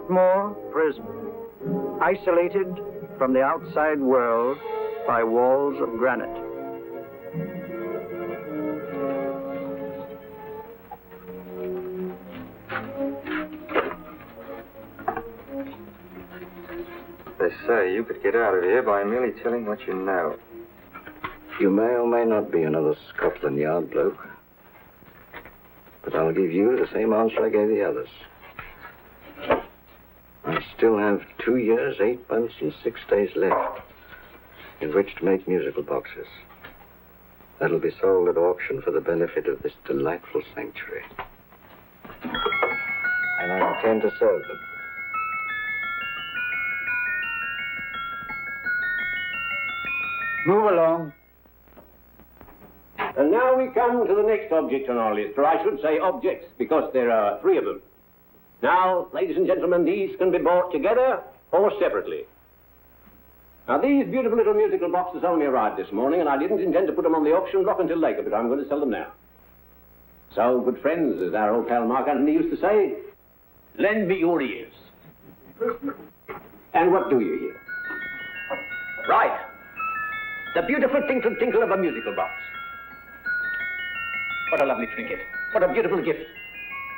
Dartmoor prison, isolated from the outside world by walls of granite. They say you could get out of here by merely telling what you know. You may or may not be another Scotland Yard bloke, but I'll give you the same answer I gave the others. I still have 2 years, 8 months, and 6 days left in which to make musical boxes. That'll be sold at auction for the benefit of this delightful sanctuary. And I intend to serve them. Move along. And now we come to the next object on our list, or I should say objects, because there are 3 of them. Now, ladies and gentlemen, these can be bought together or separately. Now, these beautiful little musical boxes only arrived this morning, and I didn't intend to put them on the auction block until later, but I'm going to sell them now. So, good friends, as our old pal Mark Antony used to say, lend me your ears. And what do you hear? Right. The beautiful tinkle-tinkle of a musical box. What a lovely trinket. What a beautiful gift.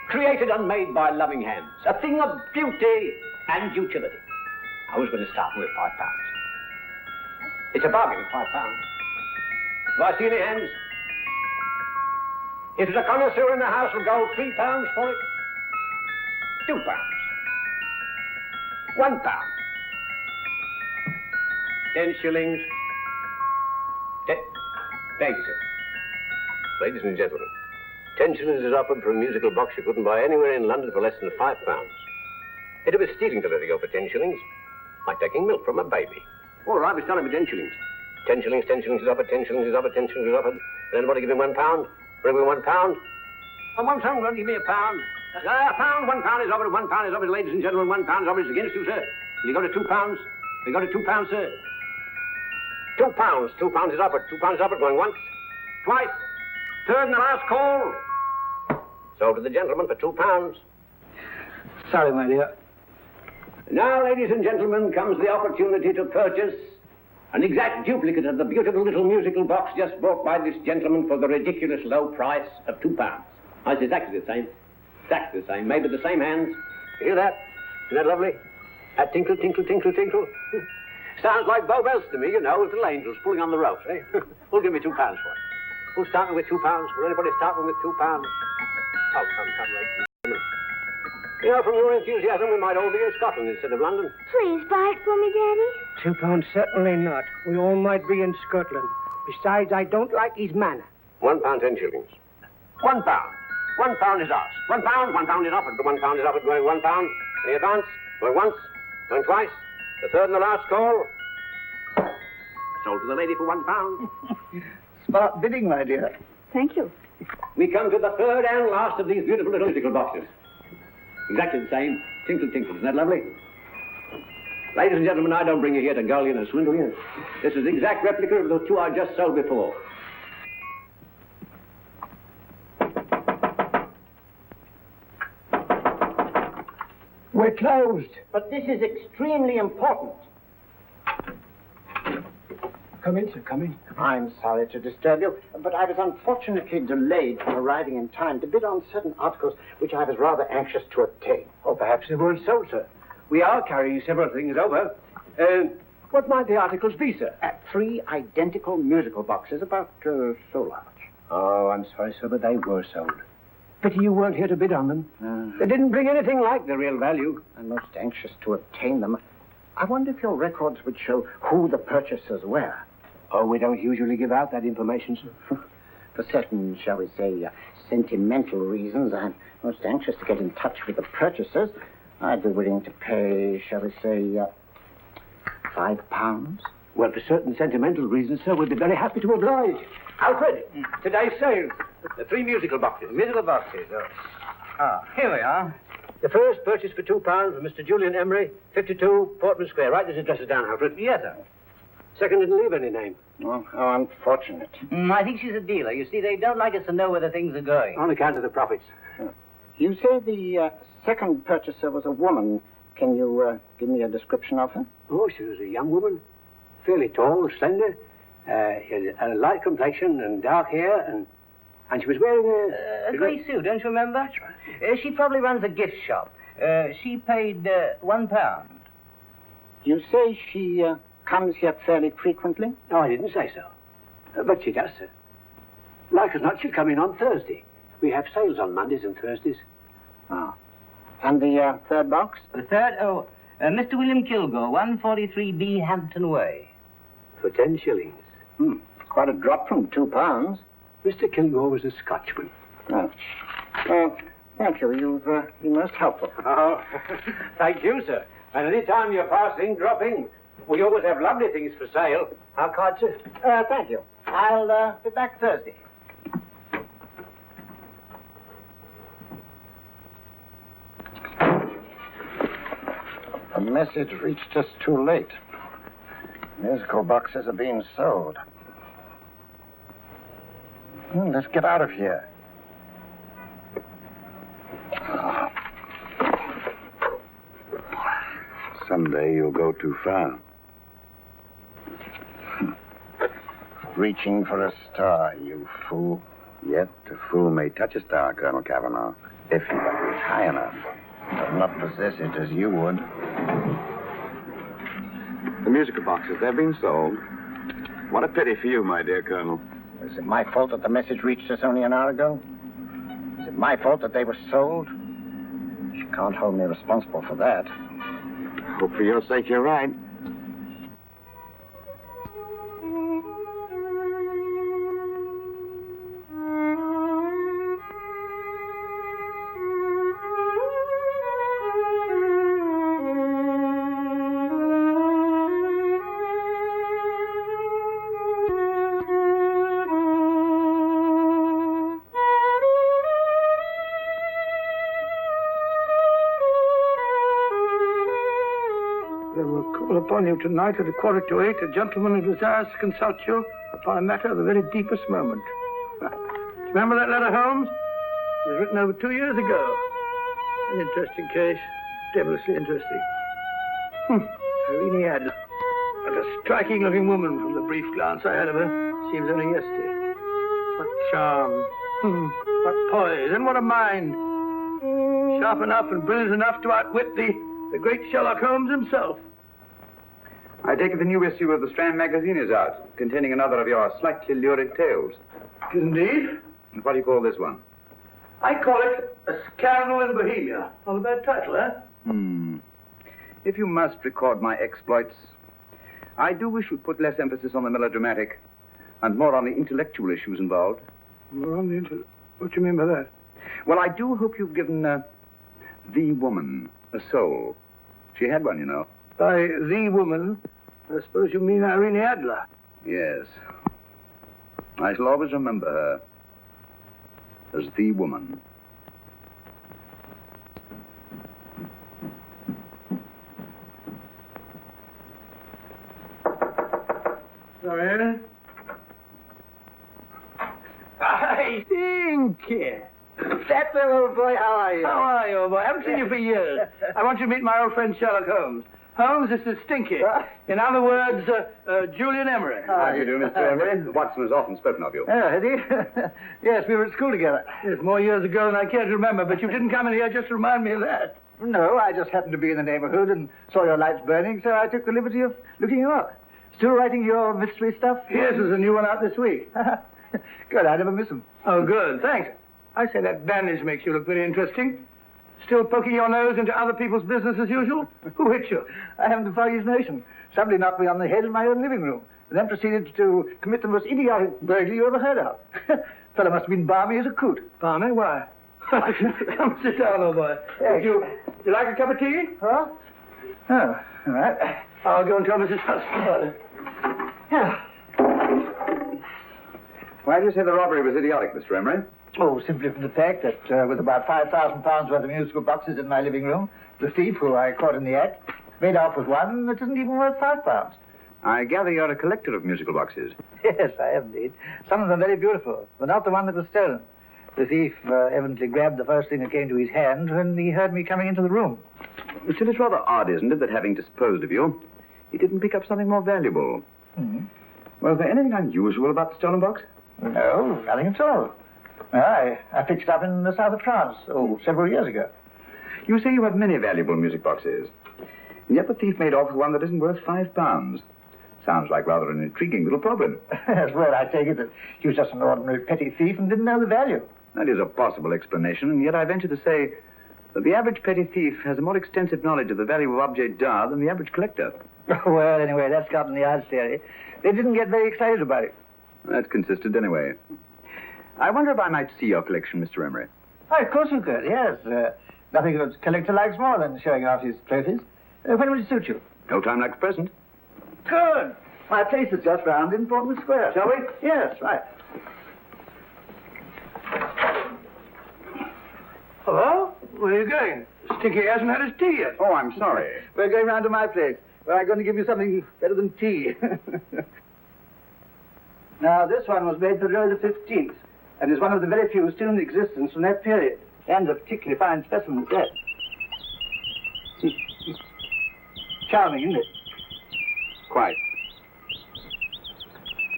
Created and made by loving hands. A thing of beauty and utility. I was going to start with £5. It's a bargain, £5. Do I see any hands? If there's a connoisseur in the house, will go £3 for it. £2. £1. 10 shillings. Thank you, sir. Ladies and gentlemen, 10 shillings is offered for a musical box you couldn't buy anywhere in London for less than £5. It'd be stealing to let it go for 10 shillings. Like taking milk from a baby. All right, we're selling for 10 shillings. 10 shillings, 10 shillings is offered, 10 shillings is offered, 10 shillings is offered. And anybody give him £1? For every £1? And one someone won't give me £1. £1, £1 is offered, £1 is offered, ladies and gentlemen, £1 is offered against you, sir. Will you go to £2? Will you go to £2, sir? £2. £2 is offered. £2 is offered. Going once, twice, third and the last call. Sold to the gentleman for £2. Sorry, my dear. Now, ladies and gentlemen, comes the opportunity to purchase an exact duplicate of the beautiful little musical box just bought by this gentleman for the ridiculous low price of £2. Oh, it's exactly the same. Exactly the same. Made with the same hands. You hear that? Isn't that lovely? That tinkle, tinkle, tinkle, tinkle. Sounds like Bow Bells to me, you know, with little angels pulling on the ropes, eh? Who'll give me £2 for it? Who's starting with £2? Will anybody start with £2? Oh, come, ladies and gentlemen. You know, from your enthusiasm, we might all be in Scotland instead of London. Please buy it for me, Daddy. £2, certainly not. We all might be in Scotland. Besides, I don't like his manner. £1, 10 shillings. £1. £1 is ours. £1 is offered. £1 is offered. Going £1. Any advance? Going once. Going twice. The third and the last call. Sold to the lady for £1. Smart bidding, my dear. Thank you. We come to the third and last of these beautiful little musical boxes. Exactly the same. Tinkle, tinkle. Isn't that lovely? Ladies and gentlemen, I don't bring you here to gull you and swindle you. This is the exact replica of the 2 I just sold before. We're closed. But this is extremely important. Come in, sir, come in. I'm sorry to disturb you, but I was unfortunately delayed from arriving in time to bid on certain articles which I was rather anxious to obtain. Or perhaps they weren't sold, sir. We are carrying several things over. What might the articles be, sir? 3 identical musical boxes, about so large. Oh, I'm sorry, sir, but they were sold. Pity you weren't here to bid on them. They didn't bring anything like the real value. I'm most anxious to obtain them. I wonder if your records would show who the purchasers were. Oh, we don't usually give out that information, sir. For certain, shall we say, sentimental reasons, I'm most anxious to get in touch with the purchasers. I'd be willing to pay, shall we say, £5. Well, for certain sentimental reasons, sir, we'd be very happy to oblige. Alfred, today's sale. The 3 musical boxes. Musical boxes, oh. Ah, here we are. The first purchase for £2 from Mr. Julian Emery, 52 Portman Square. Write this address down, Alfred. Yes, sir. Second didn't leave any name. Oh, how unfortunate. I think she's a dealer. You see, they don't like us to know where the things are going. On account of the profits. You say the second purchaser was a woman. Can you give me a description of her? Oh, she was a young woman, fairly tall, slender, had a light complexion and dark hair, and she was wearing a grey suit, don't you remember? That's right. She probably runs a gift shop. She paid £1. You say she comes here fairly frequently? No, I didn't say so. But she does, sir. Like as not, she'll come in on Thursday. We have sales on Mondays and Thursdays. Oh. And the third box? The third? Oh, Mr. William Kilgore, 143B Hampton Way. For 10 shillings. Quite a drop from £2. Mr. Kilgore was a Scotchman. Oh. Well, thank you. You've been most helpful. Oh, thank you, sir. And any time you're passing, dropping, we always have lovely things for sale. Our card, sir? Thank you. I'll be back Thursday. The message reached us too late. Musical boxes are being sold. Well, let's get out of here. Someday you'll go too far. Reaching for a star, you fool. Yet a fool may touch a star, Colonel Cavanaugh, if he but reach high enough. But not possess it as you would. The musical boxes, they're being sold. What a pity for you, my dear Colonel. Is it my fault that the message reached us only an hour ago? Is it my fault that they were sold? You can't hold me responsible for that. Hope for your sake you're right. Upon you tonight at 7:45, a gentleman who desires to consult you upon a matter of the very deepest moment. Do you remember that letter, Holmes? It was written over 2 years ago. An interesting case. Devilishly interesting. Irene Adler. What a striking-looking woman from the brief glance I had of her. Seems only yesterday. What charm. What poise. And what a mind. Sharp enough and brilliant enough to outwit the great Sherlock Holmes himself. I take it the new issue of the Strand magazine is out, containing another of your slightly lurid tales. Indeed. And what do you call this one? I call it A Scandal in Bohemia. Not a bad title, eh? If you must record my exploits, I do wish you'd put less emphasis on the melodramatic and more on the intellectual issues involved. More on the What do you mean by that? Well, I do hope you've given the woman a soul. She had one, you know. By the woman, I suppose you mean Irene Adler. Yes. I shall always remember her as the woman. Sorry. I think. That's the old boy. How are you? How are you, old boy? I haven't seen you for years. I want you to meet my old friend Sherlock Holmes. Holmes, this is Stinky. In other words, Julian Emery. How do you do, Mr. Emery? Watson has often spoken of you. Oh, had he? Yes, we were at school together. It's more years ago than I care to remember, but you didn't come in here just to remind me of that. No, I just happened to be in the neighborhood and saw your lights burning, so I took the liberty of looking you up. Still writing your mystery stuff? Yes, there's a new one out this week. Good, I never miss them. Oh, good, thanks. I say that bandage makes you look very interesting. Still poking your nose into other people's business as usual? Who hit you? I haven't the foggiest notion. Somebody knocked me on the head in my own living room, and then proceeded to commit the most idiotic burglary you ever heard of. Fellow must have been balmy as a coot. Balmy? Why? Come sit down, old boy. Yes. You like a cup of tea? Huh? Oh, all right. I'll go and tell Mrs. Hudson. Yeah. Why do you say the robbery was idiotic, Mr. Emery? Oh, simply from the fact that with about £5,000 worth of musical boxes in my living room, the thief, who I caught in the act, made off with one that isn't even worth £5. I gather you're a collector of musical boxes. Yes, I am indeed. Some of them very beautiful, but not the one that was stolen. The thief evidently grabbed the first thing that came to his hand when he heard me coming into the room. Still, it's rather odd, isn't it, that having disposed of you, he didn't pick up something more valuable. Hmm. Was there anything unusual about the stolen box? No, nothing at all. I picked it up in the south of France, several years ago. You say you have many valuable music boxes, and yet the thief made off with one that isn't worth £5. Sounds like rather an intriguing little problem. Well, I take it that he was just an ordinary petty thief and didn't know the value. That is a possible explanation, and yet I venture to say that the average petty thief has a more extensive knowledge of the value of objets d'art than the average collector. Well, anyway, that's Scotland Yard's theory. They didn't get very excited about it. That's consistent anyway. I wonder if I might see your collection, Mr. Emery. Oh, of course you could, yes. Nothing a collector likes more than showing off his trophies. When will it suit you? No time like the present. Good. My place is just round in Portman Square. Shall we? Yes, right. Hello? Where are you going? Stinky hasn't had his tea yet. Oh, I'm sorry. We're going round to my place, where I'm going to give you something better than tea. Now, this one was made for Louis XV, and is one of the very few still in existence from that period, and a particularly fine specimen at that. Charming, isn't it? Quite.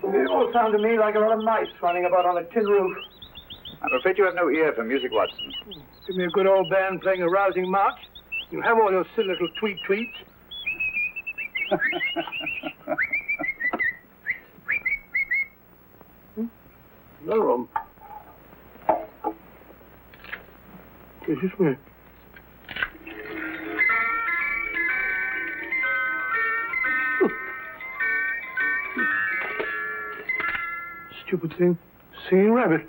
It all sounded to me like a lot of mice running about on a tin roof. I'm afraid you have no ear for music, Watson. Give me a good old band playing a rousing march. You have all your silly little tweets. Another room. This is me. Stupid thing. Singing rabbit.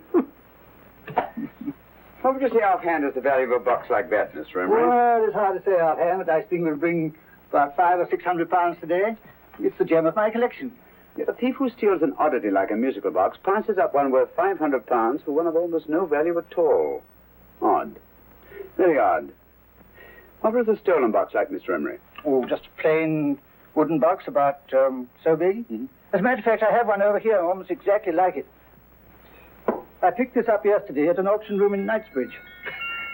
What would you say offhand is the value of a box like that, Mr. Emery? Well, it's hard to say offhand, but I think we'll bring about £500 or £600 today. It's the gem of my collection. Yet a thief who steals an oddity like a musical box passes up one worth £500 for one of almost no value at all. Odd. Very odd. What was a stolen box like, Mr. Emery? Oh, just a plain wooden box about so big. Mm-hmm. As a matter of fact, I have one over here almost exactly like it. I picked this up yesterday at an auction room in Knightsbridge.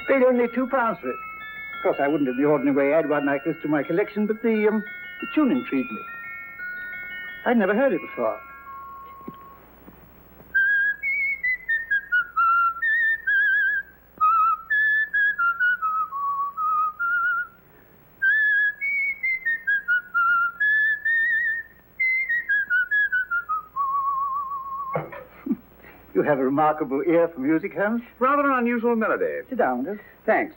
Paid only £2 for it. Of course, I wouldn't in the ordinary way add one like this to my collection, but the tune intrigued me. I'd never heard it before. You have a remarkable ear for music, Holmes. Rather an unusual melody. Sit down, Liz. Thanks.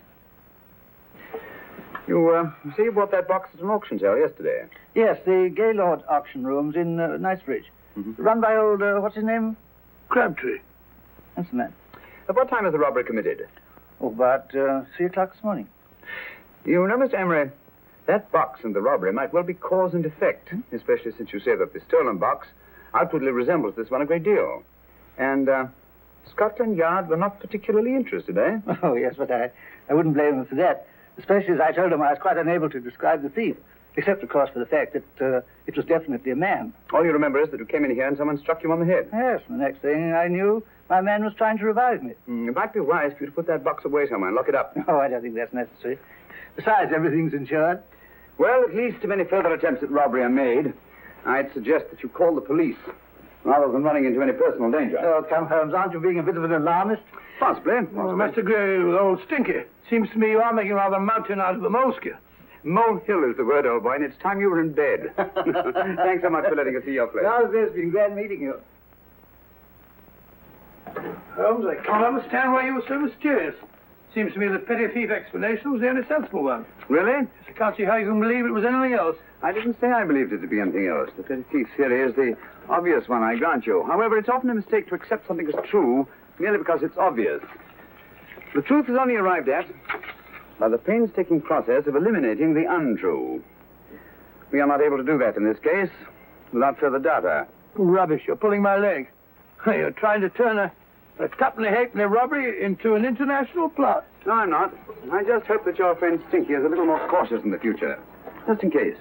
You say you bought that box at an auction sale yesterday? Yes, the Gaylord auction rooms in Knightsbridge. Mm-hmm. Run by old, what's his name? Crabtree. That's the man. At what time was the robbery committed? Oh, about 3 o'clock this morning. You know, Mr. Emery, that box and the robbery might well be cause and effect, especially since you say that the stolen box outwardly resembles this one a great deal. And Scotland Yard were not particularly interested, eh? Oh, yes, but I wouldn't blame them for that, especially as I told them I was quite unable to describe the thief, except, of course, for the fact that it was definitely a man. All you remember is that you came in here and someone struck you on the head. Yes, and the next thing I knew, my man was trying to revive me. It might be wise for you to put that box away somewhere and lock it up. Oh, I don't think that's necessary. Besides, everything's insured. Well, at least if any further attempts at robbery are made, I'd suggest that you call the police, rather than running into any personal danger. Oh, come, Holmes, aren't you being a bit of an alarmist? Possibly. Well, Master Gray with old Stinky. Seems to me you are making rather a mountain out of a molehill. Molehill is the word, old boy, and it's time you were in bed. Thanks so much for letting us see your place. How's this? Been glad meeting you. Holmes, I can't understand why you were so mysterious. Seems to me the petty thief explanation was the only sensible one. Really? I can't see how you can believe it was anything else. I didn't say I believed it to be anything else. The petty thief theory is the obvious one, I grant you. However, it's often a mistake to accept something as true merely because it's obvious. The truth is only arrived at by the painstaking process of eliminating the untrue. We are not able to do that in this case without further data. Rubbish, you're pulling my leg. You're trying to turn a tuppenny halfpenny robbery into an international plot. No, I'm not. I just hope that your friend Stinky is a little more cautious in the future. Just in case.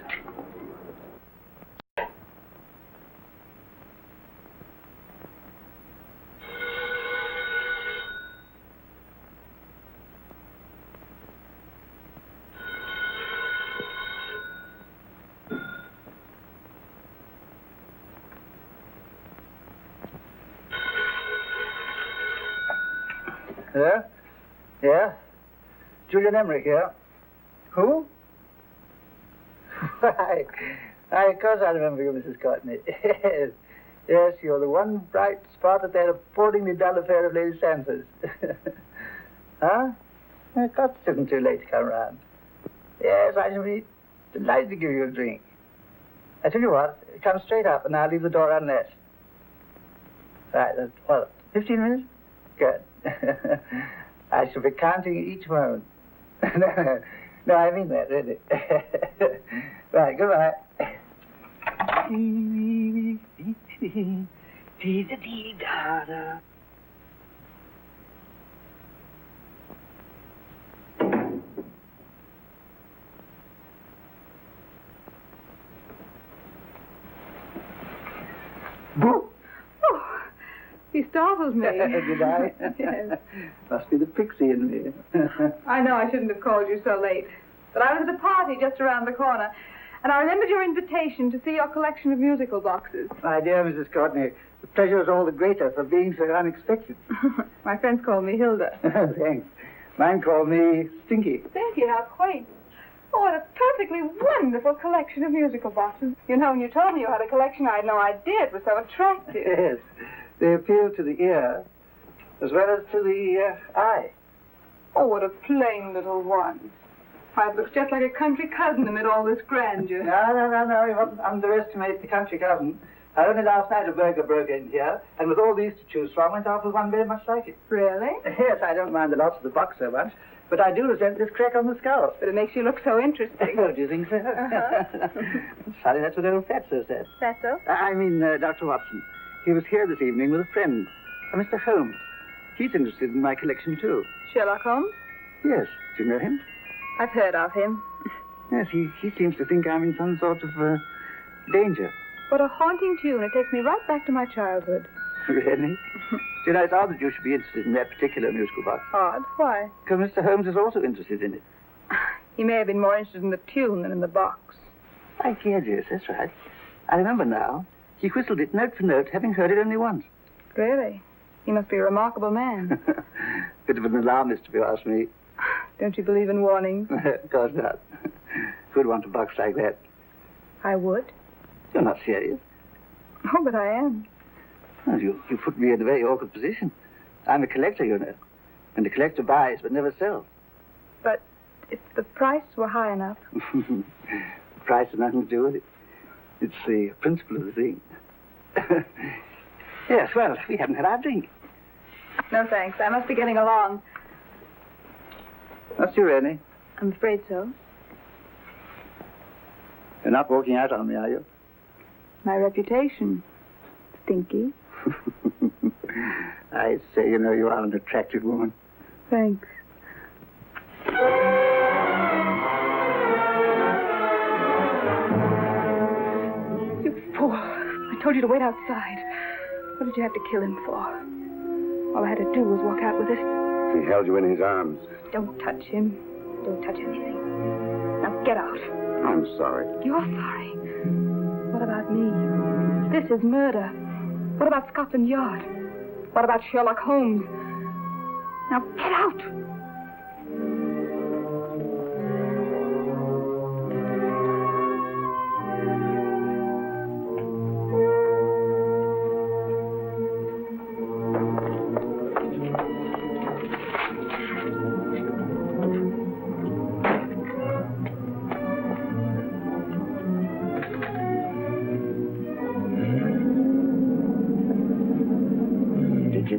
Yeah? Yeah? Julian Emery here. Who? Of course I remember you, Mrs. Courtney. Yes. Yes, you're the one bright spot at that appallingly dull affair of Lady Sanford's. Huh? Of course it isn't too late to come round. Yes, I shall be delighted to give you a drink. I tell you what, come straight up and I'll leave the door unlatched. Right, that's, what, 15 minutes? Good. I shall be counting each moment. No, I mean that, really. Right, goodbye. Oh, he startled me. Did I? Yes. Must be the pixie in me. I know I shouldn't have called you so late, but I was at a party just around the corner, and I remembered your invitation to see your collection of musical boxes. My dear Mrs. Courtney, the pleasure is all the greater for being so unexpected. My friends call me Hilda. Thanks. Mine call me Stinky. Thank you, how quaint. Oh, what a perfectly wonderful collection of musical boxes. You know, when you told me you had a collection, I had no idea it was so attractive. Yes. They appeal to the ear as well as to the eye. Oh, what a plain little one. Why, it looks just like a country cousin amid all this grandeur. No. You mustn't underestimate the country cousin. Only last night a burglar broke in here, and with all these to choose from, went off with one very much like it. Really? Yes, I don't mind the loss of the box so much, but I do resent this crack on the skull. But it makes you look so interesting. Oh, do you think so? Sorry, that's what old Fatso said. Fatso? I mean, Dr. Watson. He was here this evening with a friend, Mr. Holmes. He's interested in my collection, too. Sherlock Holmes? Yes. Do you know him? I've heard of him. Yes, he seems to think I'm in some sort of danger. What a haunting tune. It takes me right back to my childhood. Really? You know, it's odd that you should be interested in that particular musical box. Odd? Why? Because Mr. Holmes is also interested in it. He may have been more interested in the tune than in the box. My dear, yes, that's right. I remember now. He whistled it note for note, having heard it only once. Really? He must be a remarkable man. Bit of an alarmist, if you ask me. Don't you believe in warnings? Of course not. Who'd want a box like that? I would. You're not serious. Oh, but I am. Well, you put me in a very awkward position. I'm a collector, you know. And a collector buys but never sells. But if the price were high enough... The price has nothing to do with it. It's the principle of the thing. Yes, well, we haven't had our drink. No, thanks. I must be getting along. Must you really? I'm afraid so. You're not walking out on me, are you? My reputation. Stinky. I say, you know, you are an attractive woman. Thanks. You fool. I told you to wait outside. What did you have to kill him for? All I had to do was walk out with it. He held you in his arms. Don't touch him. Don't touch anything. Now get out. I'm sorry. You're sorry. What about me? This is murder. What about Scotland Yard? What about Sherlock Holmes? Now get out!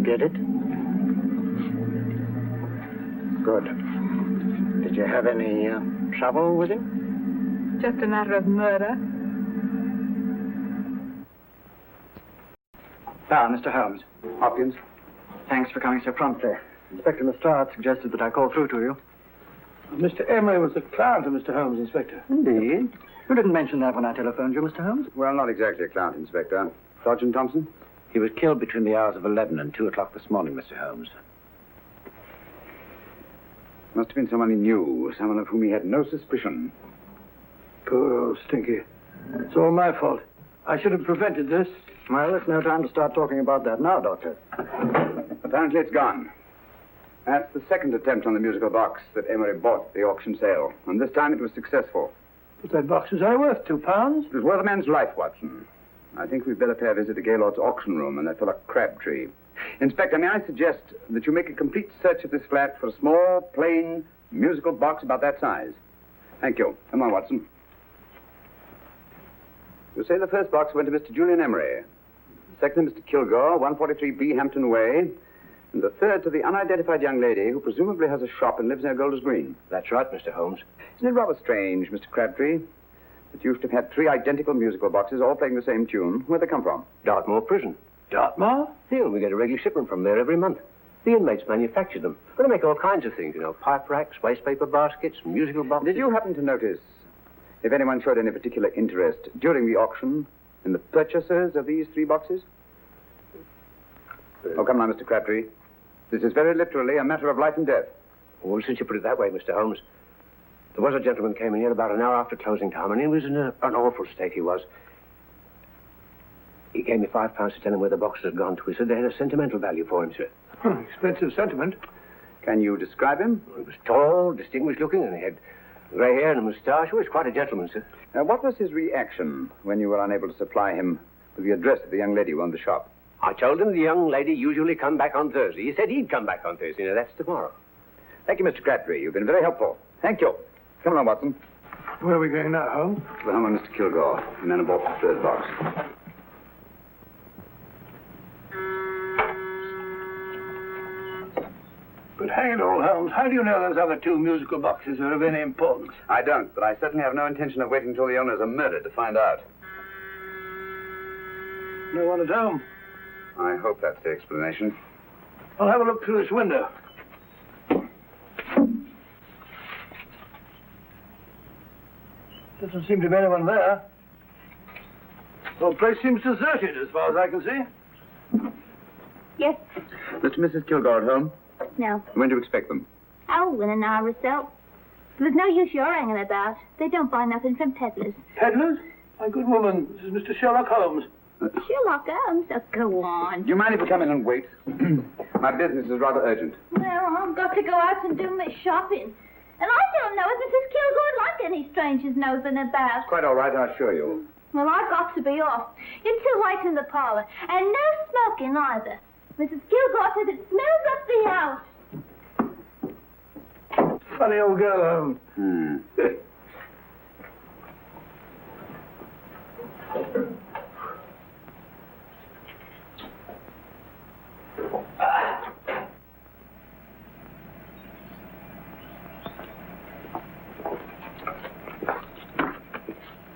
Get it? Good. Did you have any trouble with him? Just a matter of murder. Mr. Holmes. Hopkins. Thanks for coming so promptly. Inspector Lestrade suggested that I call through to you. Mr. Emery was a client of Mr. Holmes, Inspector. Indeed. You didn't mention that when I telephoned you, Mr. Holmes. Well, not exactly a client, Inspector. Sergeant Thompson? He was killed between the hours of 11 and 2 o'clock this morning, Mr. Holmes. Must have been someone he knew, someone of whom he had no suspicion. Poor old Stinky. It's all my fault. I should have prevented this. Well, it's no time to start talking about that now, Doctor. Apparently it's gone. That's the second attempt on the musical box that Emery bought at the auction sale. And this time it was successful. But that box was only worth £2. It was worth a man's life, Watson. I think we'd better pay a visit to Gaylord's auction room and that fellow Crabtree. Inspector, may I suggest that you make a complete search of this flat for a small, plain, musical box about that size? Thank you. Come on, Watson. You say the first box went to Mr. Julian Emery. The second to Mr. Kilgore, 143B Hampton Way. And the third to the unidentified young lady who presumably has a shop and lives near Golders Green. That's right, Mr. Holmes. Isn't it rather strange, Mr. Crabtree, that you should have had 3 identical musical boxes all playing the same tune? Where'd they come from? Dartmoor Prison. Dartmoor? Yeah, we get a regular shipment from there every month. The inmates manufacture them. Well, they make all kinds of things, you know, pipe racks, waste paper baskets, musical boxes. Did you happen to notice if anyone showed any particular interest during the auction in the purchasers of these 3 boxes? Oh, come now, Mr. Crabtree. This is very literally a matter of life and death. Well, since you put it that way, Mr. Holmes, there was a gentleman came in here about an hour after closing time, and he was in an awful state, he was. He gave me £5 to tell him where the boxes had gone to. He said they had a sentimental value for him, sir. Expensive sentiment. Can you describe him? He was tall, distinguished looking, and he had grey hair and a moustache. He was quite a gentleman, sir. What was his reaction when you were unable to supply him with the address of the young lady who owned the shop? I told him the young lady usually come back on Thursday. He said he'd come back on Thursday. Now, that's tomorrow. Thank you, Mr. Crabtree. You've been very helpful. Thank you. Come along, Watson. Where are we going now, Holmes? To the home of Mr. Kilgore, and then aboard the third box. But hang it all, Holmes, how do you know those other 2 musical boxes are of any importance? I don't, but I certainly have no intention of waiting until the owners are murdered to find out. No one at home. I hope that's the explanation. I'll have a look through this window. Doesn't seem to be anyone there. The whole place seems deserted as far as I can see. Yes. Mr. and Mrs. Kilgore at home? No. When do you expect them? Oh, in an hour or so. There's no use you're hanging about. They don't buy nothing from peddlers. Peddlers? My good woman, this is Mr. Sherlock Holmes. Sherlock Holmes? Oh, go on. Do you mind if we come in and wait? My business is rather urgent. Well, I've got to go out and do my shopping. And I don't know if Mrs. Kilgore'd like any strangers nosing about. Quite all right, I assure you. Well, I've got to be off. It's too late in the parlor. And no smoking either. Mrs. Kilgore says it smells up the house. Funny old girl, Hmm.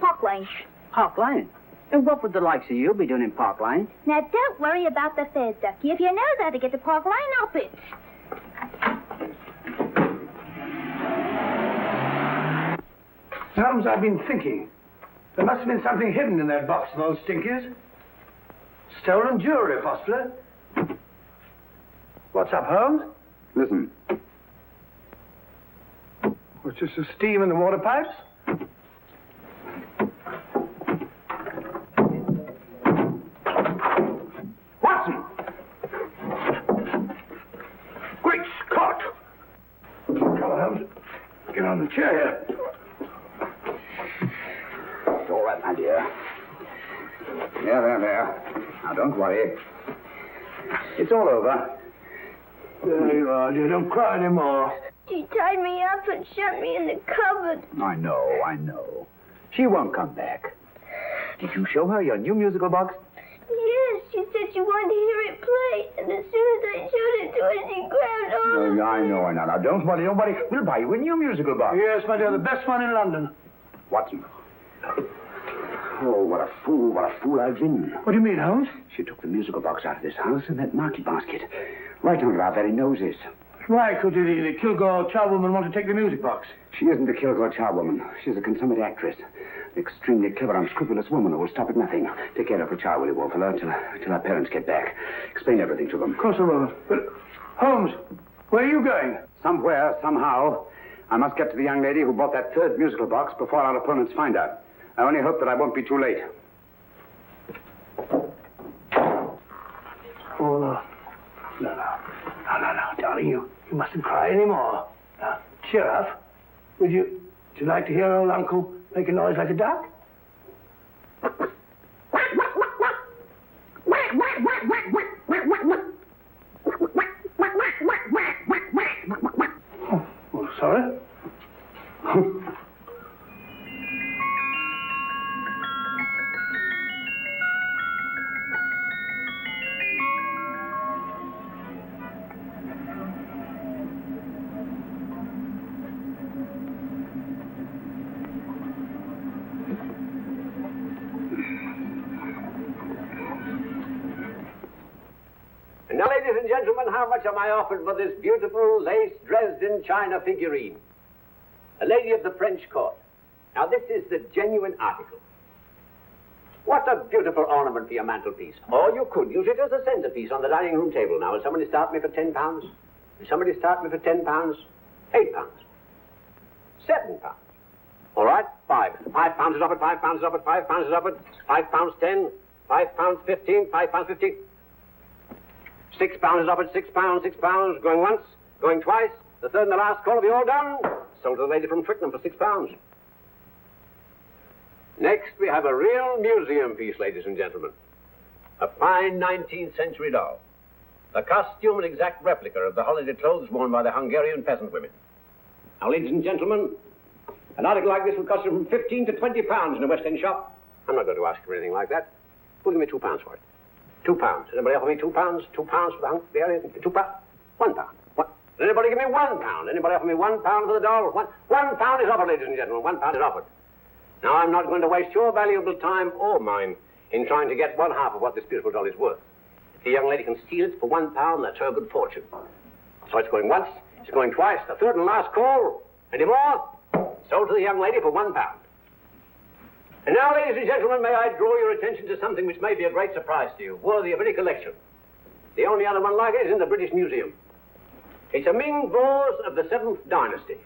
Park Lane. Park Lane? And what would the likes of you be doing in Park Lane? Now, don't worry about the fares, Ducky. If you know how to get to Park Lane, up it. Holmes, I've been thinking. There must have been something hidden in that box of those stinkies. Stolen jewelry, possibly. What's up, Holmes? Listen. What's this, the steam in the water pipes? Watson! Great Scott! Come on, Holmes. Get on the chair here. It's all right, my dear. There. Now, don't worry. It's all over. There you are, dear. Don't cry anymore. She tied me up and shut me in the cupboard. I know. She won't come back. Did you show her your new musical box? Yes, she said she wanted to hear it play. And as soon as I showed it to her, she grabbed on. I know. Now, don't worry. Nobody will buy you a new musical box. Yes, my dear, the best one in London. Watson. Oh, what a fool I've been. What do you mean, Holmes? She took the musical box out of this house in that market basket. Right under our very noses. Why could the Kilgore charwoman want to take the music box? She isn't a Kilgore charwoman. She's a consummate actress. An extremely clever, unscrupulous woman who will stop at nothing. Take care of her child, will you, Walter, till her parents get back. Explain everything to them. Of course I will. But, Holmes, where are you going? Somewhere, somehow, I must get to the young lady who bought that third musical box before our opponents find out. I only hope that I won't be too late. Oh, no, darling, you You mustn't cry any more. Now, cheer up. Would you like to hear old Uncle make a noise like a duck? Oh, sorry. And now, ladies and gentlemen, how much am I offered for this beautiful lace Dresden china figurine? A lady of the French court. Now, this is the genuine article. What a beautiful ornament for your mantelpiece. Or you could use it as a centerpiece on the dining room table. Now, will somebody start me for £10? Will somebody start me for £10? £8? £7? All right, £5. £5 is offered, £5 is offered, £5 is offered, £5.10, £5.15, £5.15. £6 is offered, £6, £6, going once, going twice, the third and the last call, have you all done? Sold to the lady from Twickenham for £6. Next, we have a real museum piece, ladies and gentlemen. A fine 19th century doll. A costume and exact replica of the holiday clothes worn by the Hungarian peasant women. Now, ladies and gentlemen, an article like this will cost you from £15 to £20 in a West End shop. I'm not going to ask for anything like that. Who'll give me £2 for it? £2. Does anybody offer me £2? £2 for the Hungarian? £2? £1. What? Does anybody give me £1? Anybody offer me £1 for the doll? £1 is offered, ladies and gentlemen. £1 is offered. Now, I'm not going to waste your valuable time or mine in trying to get one half of what this beautiful doll is worth. If the young lady can steal it for £1, that's her good fortune. So it's going once, it's going twice, the third and last call. Any more? Sold to the young lady for £1. And now, ladies and gentlemen, may I draw your attention to something which may be a great surprise to you, worthy of any collection. The only other one like it is in the British Museum. It's a Ming vase of the 7th dynasty.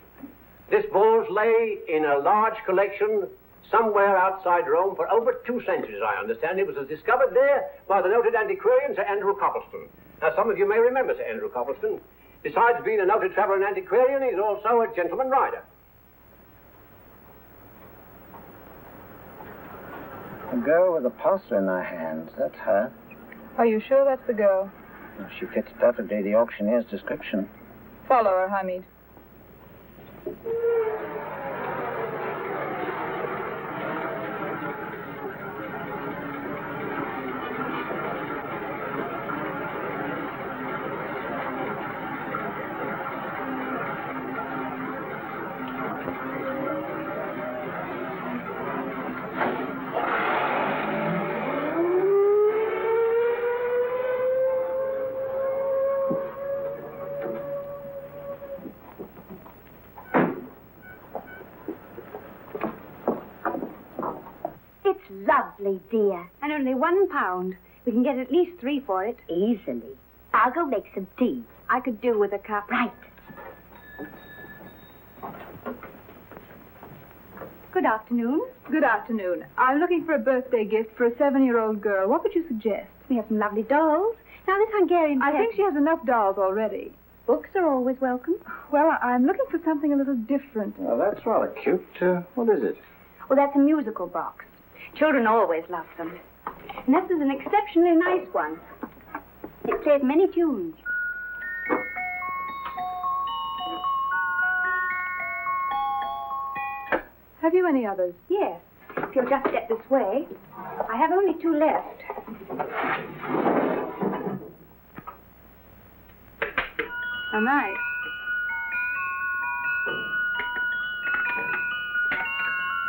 This vase lay in a large collection somewhere outside Rome for over 2 centuries, I understand. It was discovered there by the noted antiquarian Sir Andrew Coppleston. Now, some of you may remember Sir Andrew Coppleston. Besides being a noted traveller and antiquarian, he's also a gentleman rider. A girl with a parcel in her hand. That's her. Are you sure that's the girl? Well, she fits perfectly the auctioneer's description. Follow her, Hamid. Lovely, dear. And only £1. We can get at least 3 for it. Easily. I'll go make some tea. I could do with a cup. Right. Good afternoon. Good afternoon. I'm looking for a birthday gift for a 7-year-old girl. What would you suggest? We have some lovely dolls. Now, this Hungarian... I think she has enough dolls already. Books are always welcome. Well, I'm looking for something a little different. Well, that's rather cute. What is it? Well, that's a musical box. Children always love them. And this is an exceptionally nice one. It plays many tunes. Have you any others? Yes. If you'll just step this way. I have only 2 left. How nice.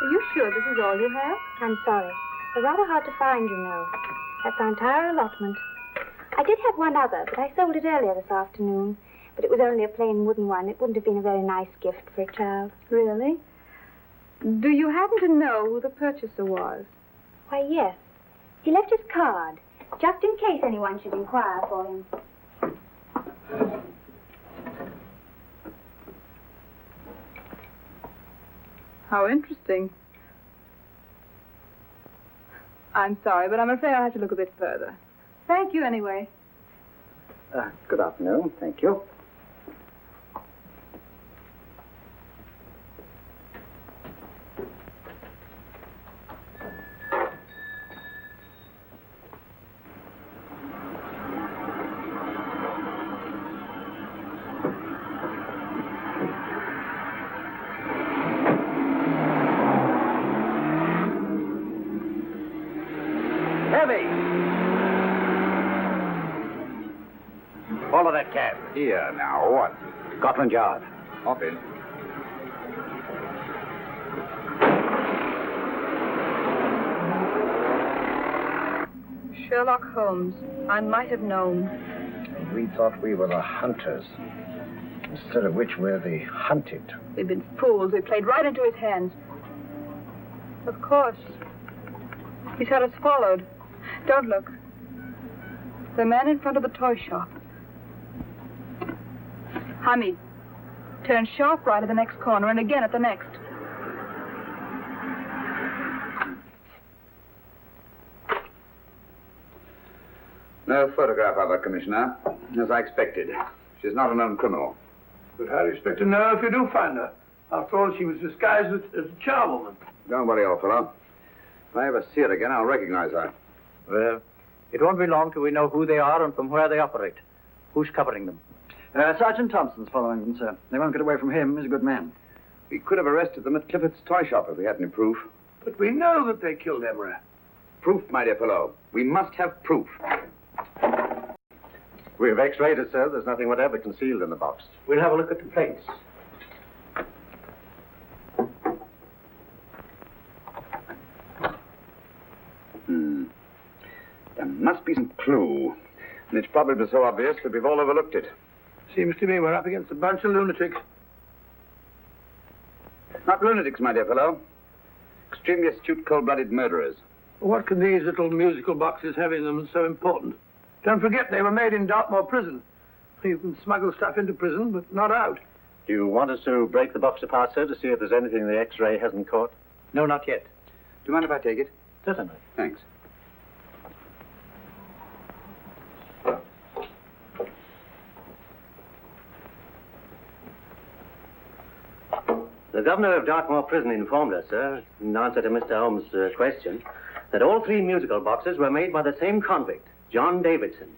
Are you sure this is all you have? I'm sorry. They're rather hard to find, you know. That's our entire allotment. I did have one other, but I sold it earlier this afternoon. But it was only a plain wooden one. It wouldn't have been a very nice gift for a child. Really? Do you happen to know who the purchaser was? Why, yes. He left his card, just in case anyone should inquire for him. How interesting. I'm sorry, but I'm afraid I'll have to look a bit further. Thank you anyway. Good afternoon. Thank you. Heavy! Follow that cab. Here, now, what? Scotland Yard. Hop in. Sherlock Holmes. I might have known. We thought we were the hunters, instead of which we're the hunted. We've been fools. We played right into his hands. Of course. He's had us followed. Don't look. The man in front of the toy shop. Hamid. Turn sharp right at the next corner and again at the next. No photograph of her, Commissioner, as I expected. She's not a known criminal. But how do you expect to know if you do find her? After all, she was disguised as a charwoman. Don't worry, old fellow. If I ever see her again, I'll recognize her. Well, it won't be long till we know who they are and from where they operate. Who's covering them? Sergeant Thompson's following them, sir. They won't get away from him. He's a good man. We could have arrested them at Clifford's toy shop if we had any proof. But we know that they killed Emra. Proof, my dear fellow. We must have proof. We've x-rayed it, sir. There's nothing whatever concealed in the box. We'll have a look at the plates. There must be some clue. And it's probably so obvious that we've all overlooked it. Seems to me we're up against a bunch of lunatics. Not lunatics, my dear fellow. Extremely astute, cold-blooded murderers. What can these little musical boxes have in them that's so important? Don't forget they were made in Dartmoor prison. You can smuggle stuff into prison, but not out. Do you want us to break the box apart, sir, to see if there's anything the x-ray hasn't caught? No, not yet. Do you mind if I take it? Certainly. Thanks. The governor of Dartmoor Prison informed us, sir, in answer to Mr. Holmes' question, that all three musical boxes were made by the same convict, John Davidson,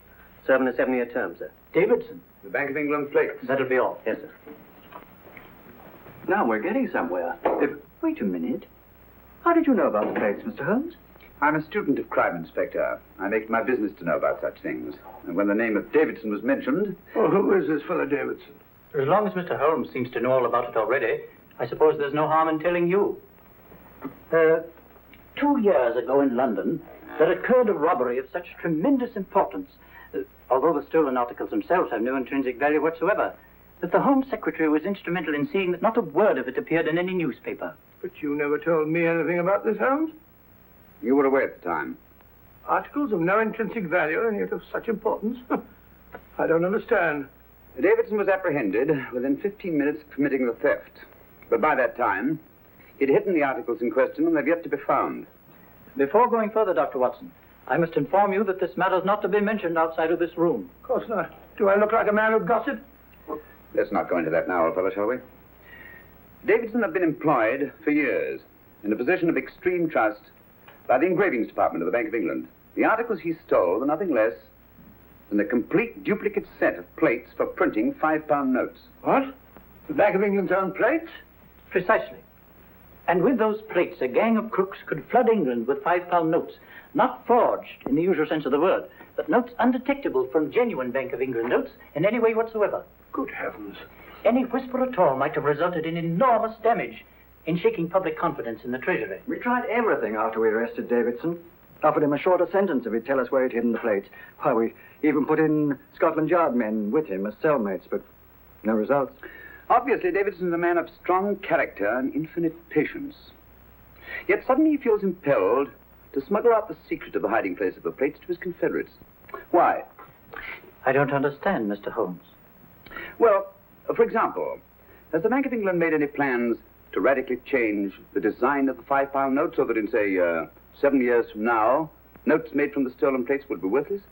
serving a 7-year term, sir. Davidson? The Bank of England plates. That'll be all. Yes, sir. Now we're getting somewhere. Wait a minute. How did you know about the plates, Mr. Holmes? I'm a student of crime, Inspector. I make it my business to know about such things. And when the name of Davidson was mentioned... Oh, who is this fellow Davidson? As long as Mr. Holmes seems to know all about it already, I suppose there's no harm in telling you. 2 years ago in London, there occurred a robbery of such tremendous importance, Although the stolen articles themselves have no intrinsic value whatsoever, that the Home Secretary was instrumental in seeing that not a word of it appeared in any newspaper. But you never told me anything about this, Holmes. You were away at the time. Articles of no intrinsic value and yet of such importance? I don't understand. Davidson was apprehended within 15 minutes of committing the theft. But by that time, he'd hidden the articles in question and they've yet to be found. Before going further, Dr. Watson, I must inform you that this matter's not to be mentioned outside of this room. Of course not. Do I look like a man who'd gossip? Let's not go into that now, old fellow, shall we? Davidson had been employed for years in a position of extreme trust by the engravings department of the Bank of England. The articles he stole were nothing less than a complete duplicate set of plates for printing £5 notes. What? The Bank of England's own plates? Precisely. And with those plates, a gang of crooks could flood England with £5 notes, not forged in the usual sense of the word, but notes undetectable from genuine Bank of England notes in any way whatsoever. Good heavens. Any whisper at all might have resulted in enormous damage in shaking public confidence in the Treasury. We tried everything after we arrested Davidson. Offered him a shorter sentence if he'd tell us where he'd hidden the plates. Why, we even put in Scotland Yard men with him as cellmates, but no results. Obviously, Davidson's a man of strong character and infinite patience. Yet suddenly he feels impelled to smuggle out the secret of the hiding place of the plates to his confederates. Why? I don't understand, Mr. Holmes. Well, for example, has the Bank of England made any plans to radically change the design of the £5 note so that in, say, 7 years from now, notes made from the stolen plates would be worthless?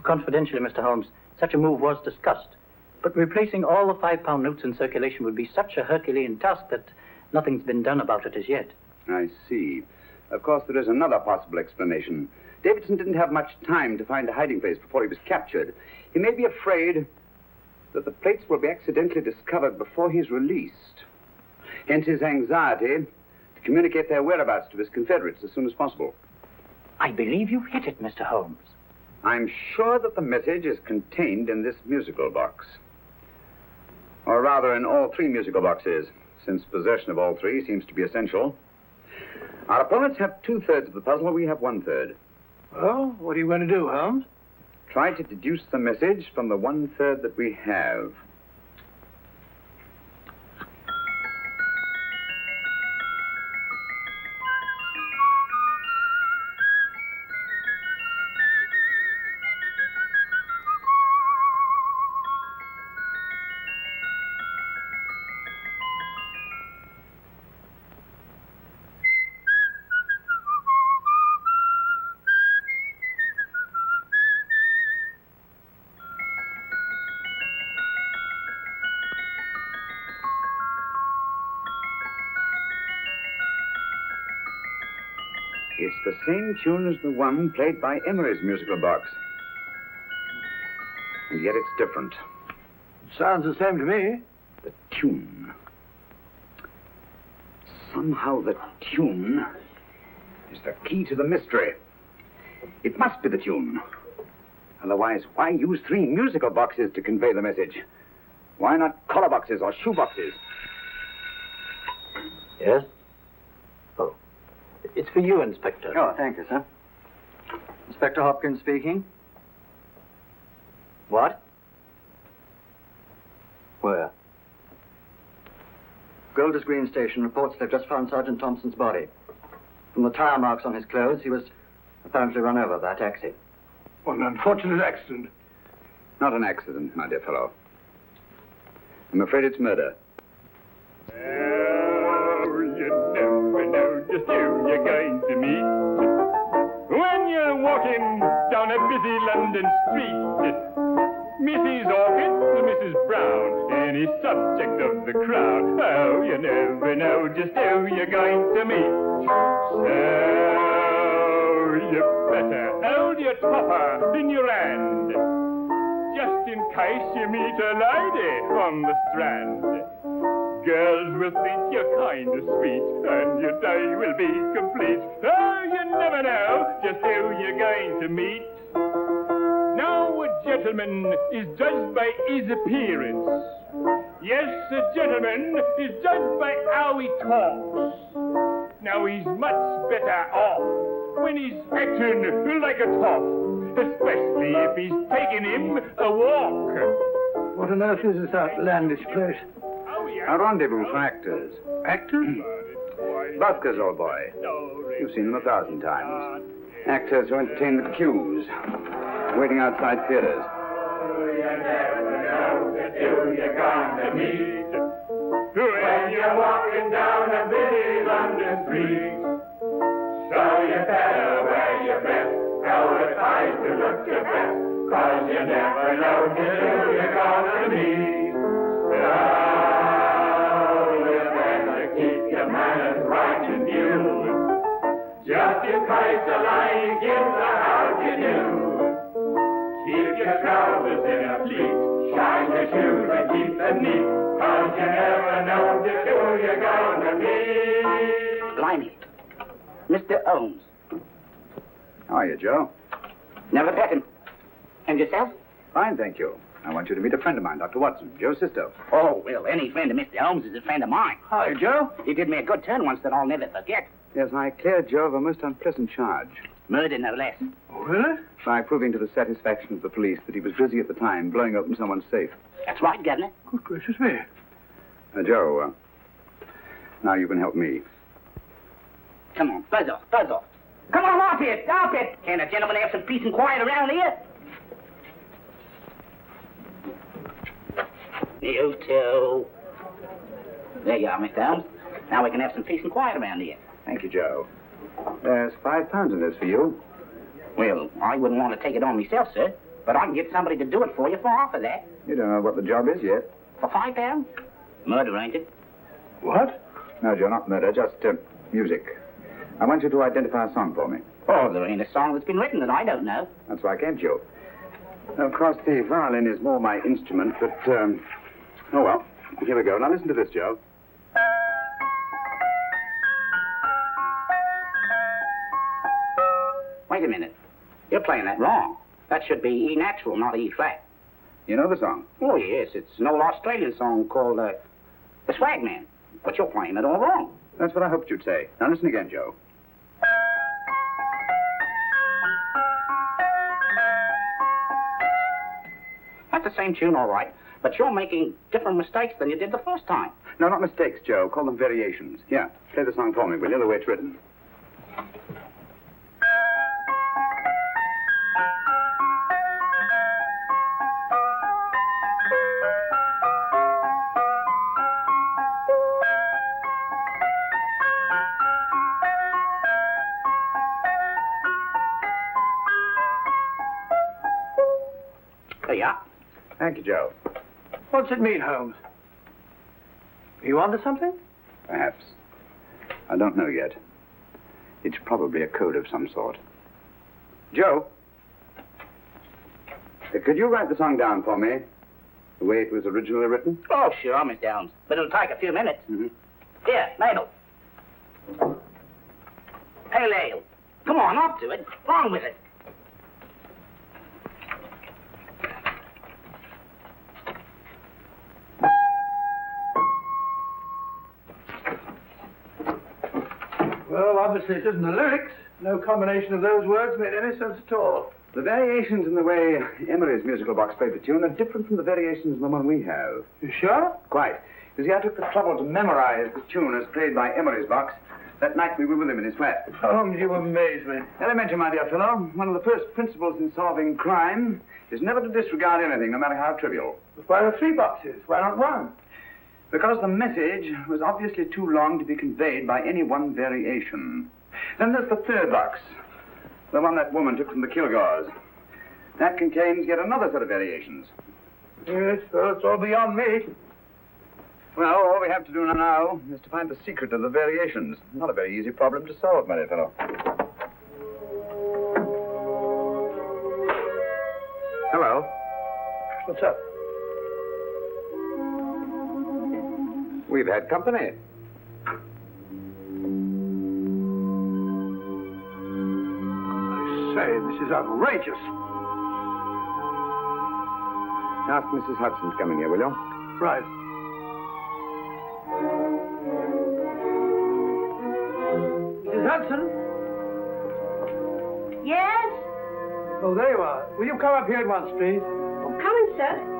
Confidentially, Mr. Holmes, such a move was discussed. But replacing all the £5 notes in circulation would be such a Herculean task that nothing's been done about it as yet. I see. Of course, there is another possible explanation. Davidson didn't have much time to find a hiding place before he was captured. He may be afraid that the plates will be accidentally discovered before he's released. Hence his anxiety to communicate their whereabouts to his confederates as soon as possible. I believe you've hit it, Mr. Holmes. I'm sure that the message is contained in this musical box. Or rather, in all three musical boxes, since possession of all three seems to be essential. Our opponents have 2/3 of the puzzle, we have 1/3. Well, what are you going to do, Holmes? Try to deduce the message from the 1/3 that we have. It's the same tune as the one played by Emery's musical box. And yet it's different. Sounds the same to me. The tune. Somehow the tune is the key to the mystery. It must be the tune. Otherwise, why use 3 musical boxes to convey the message? Why not collar boxes or shoe boxes? Yes? Oh. It's for you, Inspector. Oh, thank you, sir. Inspector Hopkins speaking. What? Where? Golders Green Station reports they've just found Sergeant Thompson's body. From the tire marks on his clothes, he was apparently run over by a taxi. What an unfortunate accident. Not an accident, my dear fellow. I'm afraid it's murder. You never know just who you're going to meet when you're walking down a busy London street. Mrs. Orchid to Mrs. Brown, any subject of the crowd. Oh, you never know just who you're going to meet. So you better hold your topper in your hand, just in case you meet a lady on the Strand. Girls will think you're kind of sweet, and your day will be complete. Oh, you never know just who you're going to meet. Now a gentleman is judged by his appearance. Yes, a gentleman is judged by how he talks. Now he's much better off when he's acting like a toff, especially if he's taking him a walk. What on earth is this outlandish place? A rendezvous for actors. Actors? Buskers, old boy. You've seen them 1,000 times. Actors who entertain the queues, waiting outside theaters. You never know just who you're going to meet when you're walking down a busy London street. So you better wear your best, go advise to look your best, 'cause you never know just who you're going to meet. So you better keep your manners right in view, just in case a lady gives a how you do. Keep your trousers in a pleat, shine your shoes and keep them neat, 'cause you never know just who you're going to meet. Blimey. Mr. Holmes. How are you, Joe? Never met him. And yourself? Fine, thank you. I want you to meet a friend of mine, Dr. Watson, Joe's sister. Oh, well, any friend of Mr. Holmes is a friend of mine. Hi, Joe. He did me a good turn once that I'll never forget. Yes, I cleared Joe of a most unpleasant charge. Murder, no less. Oh, really? By proving to the satisfaction of the police that he was busy at the time blowing open someone's safe. That's right, Governor. Good gracious me. Joe, now you can help me. Come on, buzz off, buzz off. Come on, off it, off it. Can't a gentleman have some peace and quiet around here? You too. There you are, Mr. Holmes. Now we can have some peace and quiet around here. Thank you, Joe. There's £5 in this for you. Well, I wouldn't want to take it on myself, sir, but I can get somebody to do it for you for half of that. You don't know what the job is yet. For £5? Murder, ain't it? What? No, Joe, not murder, just music. I want you to identify a song for me. Oh, there ain't a song that's been written that I don't know. That's why I came to you. Of course, the violin is more my instrument, but, oh, well, here we go. Now listen to this, Joe. wait a minute. You're playing that wrong. That should be E natural, not E flat. You know the song? Oh, yes. It's an old Australian song called The Swag Man. But you're playing it all wrong. That's what I hoped you'd say. Now listen again, Joe. That's the same tune, all right. But you're making different mistakes than you did the first time. No, not mistakes, Joe. Call them variations. Here, play the song for me, will you, the way it's written. There you are. Thank you, Joe. What's it mean, Holmes? Are you onto something? Perhaps. I don't know yet. It's probably a code of some sort. Joe? Could you write the song down for me? The way it was originally written? Oh, sure, Mr. Holmes. But it'll take a few minutes. Mm-hmm. Here, Mabel. Pale ale. Come on, up to it. Wrong with it. Well, obviously it isn't the lyrics. No combination of those words made any sense at all. The variations in the way Emery's musical box played the tune are different from the variations in the one we have. You sure? Quite. You see, I took the trouble to memorize the tune as played by Emery's box that night we were with him in his flat. Holmes, you amaze me. Elementary, my dear fellow. One of the first principles in solving crime is never to disregard anything, no matter how trivial. But why are 3 boxes? Why not 1? Because the message was obviously too long to be conveyed by any one variation. Then there's the 3rd box, the one that woman took from the Kilgores. That contains yet another set of variations. Yes, well, it's all beyond me. Well, all we have to do now is to find the secret of the variations. Not a very easy problem to solve, my dear fellow. Hello. What's up? We've had company. I say, this is outrageous. Ask Mrs. Hudson to come in here, will you? Right. Mrs. Hudson? Yes? Oh, there you are. Will you come up here at once, please? Oh, coming, sir.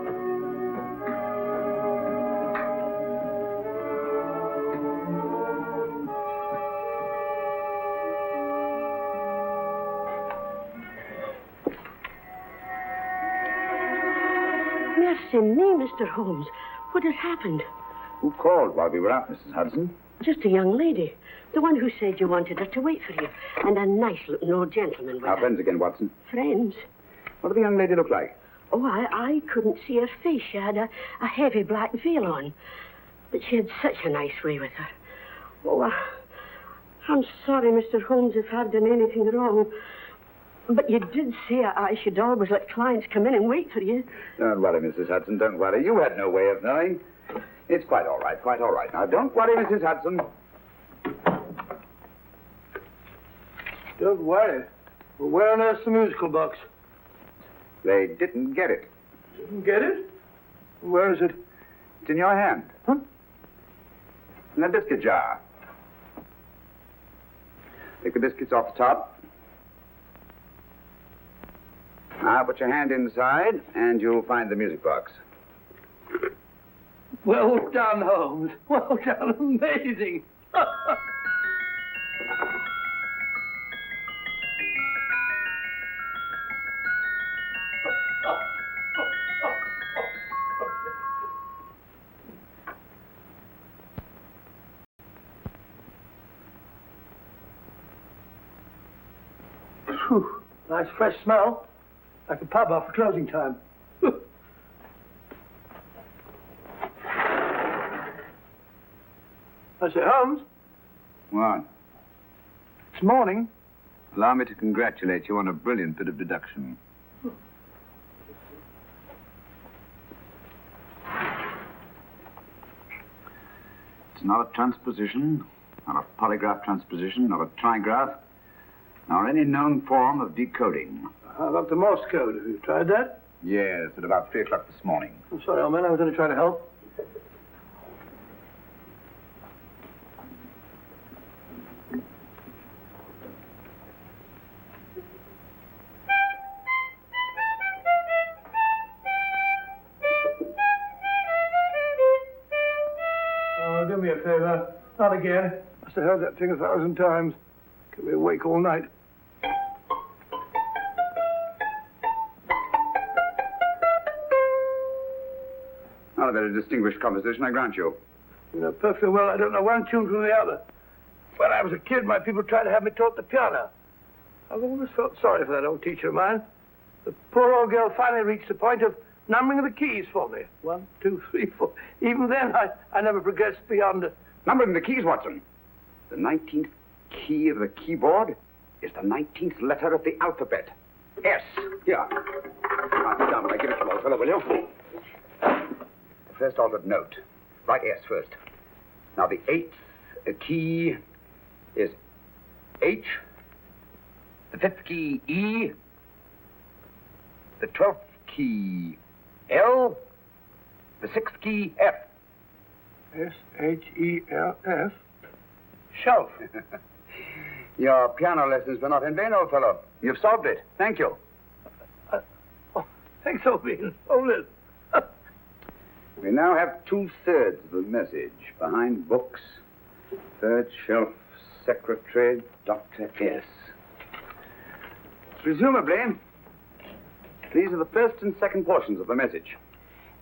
Mercy me, Mr. Holmes. What has happened? Who called while we were out, Mrs. Hudson? Just a young lady. The one who said you wanted her to wait for you. And a nice-looking old gentleman with Our her. friends again, Watson. Friends? What did the young lady look like? Oh, I couldn't see her face. She had a heavy black veil on. But she had such a nice way with her. Oh, I'm sorry, Mr. Holmes, if I've done anything wrong. But you did say I should always let clients come in and wait for you. Don't worry, Mrs. Hudson, don't worry. You had no way of knowing. It's quite all right, quite all right. Now, don't worry, Mrs. Hudson. Don't worry. Well, where on earth's the musical box? They didn't get it. Didn't get it? Where is it? It's in your hand. Huh? In that biscuit jar. Take the biscuits off the top. Now put your hand inside, and you'll find the music box. Well done, Holmes. Well done. Amazing. Whew. Nice fresh smell. Like a pub after closing time. I say, Holmes. What? It's morning. Allow me to congratulate you on a brilliant bit of deduction. It's not a transposition, not a polygraph transposition, not a trigraph. or any known form of decoding. How about the Morse code? Have you tried that? Yes, at about 3 o'clock this morning. I'm sorry, old man. I was only trying to help. Oh, do me a favor. Not again. Must have heard that thing 1,000 times. Kept me awake all night. Not a very distinguished composition, I grant you. You know perfectly well I don't know one tune from the other. When I was a kid, my people tried to have me taught the piano. I've always felt sorry for that old teacher of mine. The poor old girl finally reached the point of numbering the keys for me. 1, 2, 3, 4. Even then, I never progressed beyond... Numbering the keys, Watson. The 19th key of the keyboard is the 19th letter of the alphabet. S. Here. Write it down when I give it to you, old fellow, will you? The first altered note. Write S first. Now, the 8th key is H. The 5th key, E. The 12th key, L. The 6th key, F. S-H-E-L-F. Shelf. Your piano lessons were not in vain, old fellow. You've solved it. Thank you. Thanks, Obin. Oh, Liz. We now have 2/3 of the message. Behind books, third shelf, secretary, Dr. S. Presumably, these are the first and second portions of the message.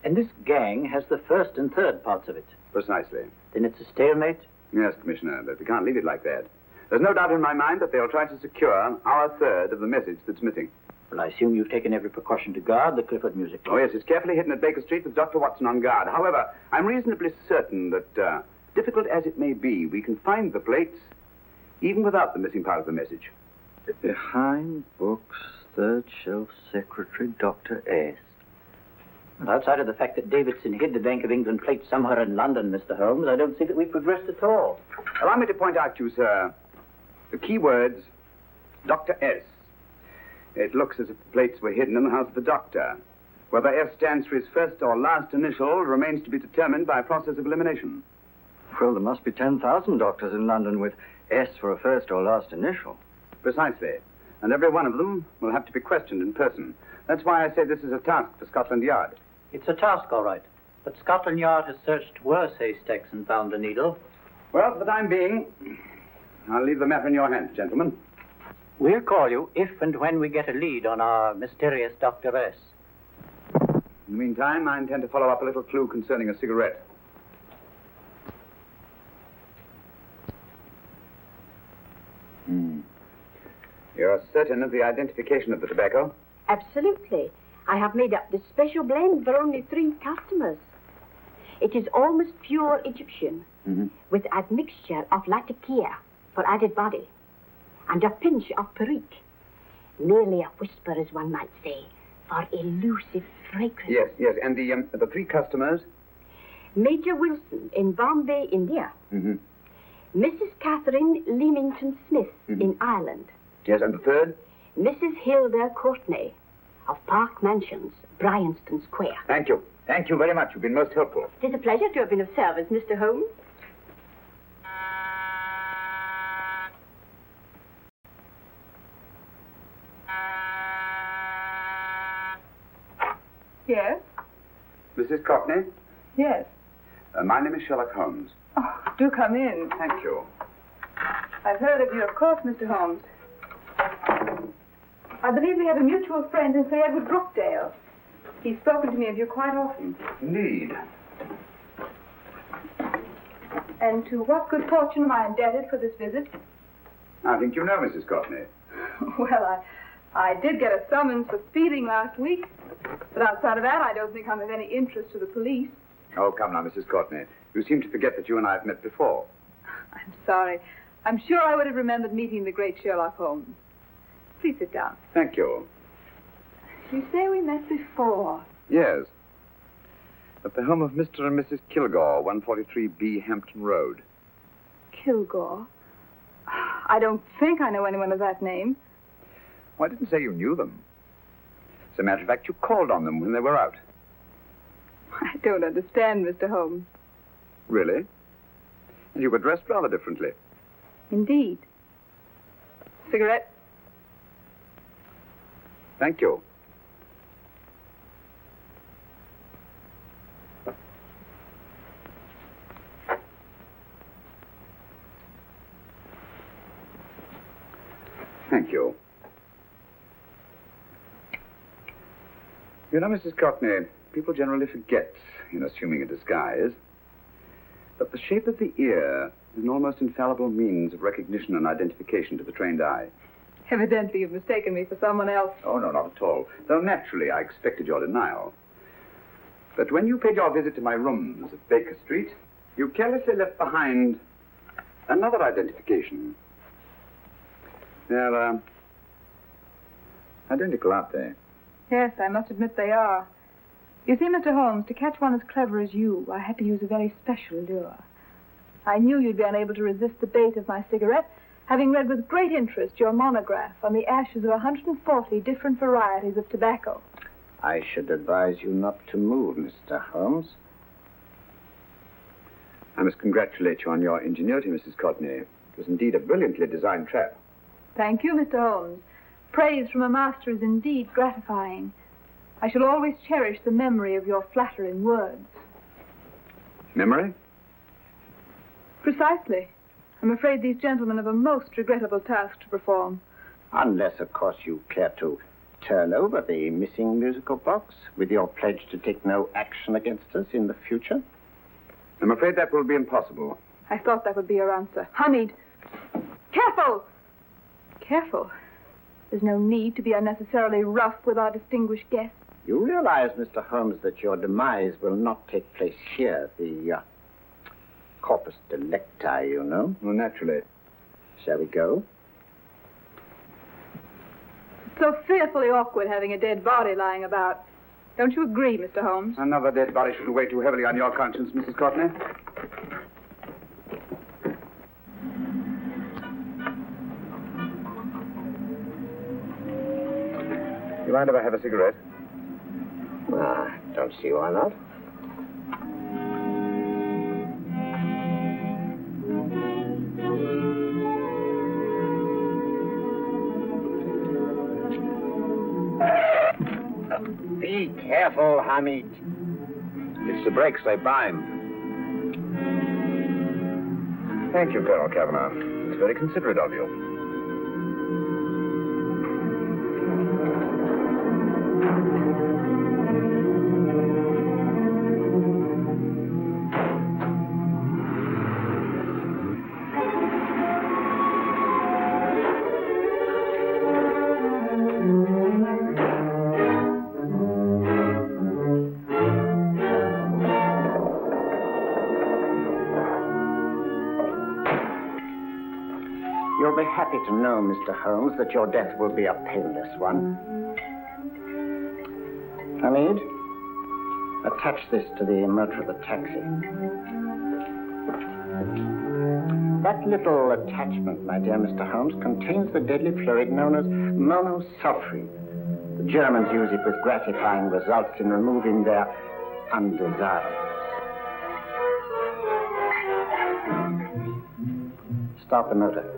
And this gang has the first and third parts of it. Precisely. Then it's a stalemate? Yes, Commissioner, but we can't leave it like that. There's no doubt in my mind that they'll try to secure our third of the message that's missing. Well, I assume you've taken every precaution to guard the Clifford music. Oh, yes, it's carefully hidden at Baker Street with Dr. Watson on guard. However, I'm reasonably certain that, difficult as it may be, we can find the plates even without the missing part of the message. Behind books, third shelf, secretary, Dr. S. Well, outside of the fact that Davidson hid the Bank of England plate somewhere in London, Mr. Holmes, I don't see that we've progressed at all. Allow me to point out to you, sir, the key words, Dr. S. It looks as if the plates were hidden in the house of the doctor. Whether S stands for his first or last initial remains to be determined by a process of elimination. Well, there must be 10,000 doctors in London with S for a first or last initial. Precisely. And every one of them will have to be questioned in person. That's why I say this is a task for Scotland Yard. It's a task, all right. But Scotland Yard has searched worse haystacks and found a needle. Well, for the time being, I'll leave the matter in your hands, gentlemen. We'll call you if and when we get a lead on our mysterious Dr. S. In the meantime, I intend to follow up a little clue concerning a cigarette. You're certain of the identification of the tobacco? Absolutely. I have made up this special blend for only 3 customers. It is almost pure Egyptian, with admixture of latakia for added body, and a pinch of perique. Merely a whisper, as one might say, for elusive fragrance. Yes. And the 3 customers? Major Wilson in Bombay, India. Mrs. Catherine Leamington Smith in Ireland. Yes, and the third? Mrs. Hilda Courtney of Park Mansions, Bryanston Square. Thank you. Thank you very much. You've been most helpful. It is a pleasure to have been of service, Mr. Holmes. Yes? Mrs. Courtney? Yes. My name is Sherlock Holmes. Oh, do come in. Thank you. I've heard of you, of course, Mr. Holmes. I believe we have a mutual friend in Sir Edward Brookdale. He's spoken to me of you quite often. Indeed. And to what good fortune am I indebted for this visit? I think you know Mrs. Courtney. Well, I did get a summons for speeding last week. But outside of that, I don't think I'm of any interest to the police. Oh, come now, Mrs. Courtney. You seem to forget that you and I have met before. I'm sorry. I'm sure I would have remembered meeting the great Sherlock Holmes. Please sit down. Thank you. You say we met before? Yes. At the home of Mr. and Mrs. Kilgore, 143B Hampton Road. Kilgore? I don't think I know anyone of that name. Well, I didn't say you knew them. As a matter of fact, you called on them when they were out. I don't understand, Mr. Holmes. Really? And you were dressed rather differently. Indeed. Cigarette? Thank you. Thank you. You know, Mrs. Courtney, people generally forget in assuming a disguise that the shape of the ear is an almost infallible means of recognition and identification to the trained eye. Evidently, you've mistaken me for someone else. Oh, no, not at all. Though naturally, I expected your denial. But when you paid your visit to my rooms at Baker Street, you carelessly left behind another identification. They're, identical, aren't they? Yes, I must admit they are. You see, Mr. Holmes, to catch one as clever as you, I had to use a very special lure. I knew you'd be unable to resist the bait of my cigarette, having read with great interest your monograph on the ashes of 140 different varieties of tobacco. I should advise you not to move, Mr. Holmes. I must congratulate you on your ingenuity, Mrs. Courtney. It was indeed a brilliantly designed trap. Thank you, Mr. Holmes. Praise from a master is indeed gratifying. I shall always cherish the memory of your flattering words. Memory? Precisely. I'm afraid these gentlemen have a most regrettable task to perform. Unless, of course, you care to turn over the missing musical box with your pledge to take no action against us in the future. I'm afraid that will be impossible. I thought that would be your answer. Hamid! Careful! Careful. There's no need to be unnecessarily rough with our distinguished guest. You realize, Mr. Holmes, that your demise will not take place here. The corpus delicti, you know. Well, naturally. Shall we go? It's so fearfully awkward having a dead body lying about. Don't you agree, Mr. Holmes? Another dead body shouldn't weigh too heavily on your conscience, Mrs. Courtney. You mind if I have a cigarette? Don't see why not. Be careful, Hamid. It's the brakes they bind. Thank you, Colonel Kavanagh. It's very considerate of you. You'll be happy to know, Mr. Holmes, that your death will be a painless one. Hamid, attach this to the motor of the taxi. That little attachment, my dear Mr. Holmes, contains the deadly fluid known as monosulfide. The Germans use it with gratifying results in removing their undesirables. Start the motor.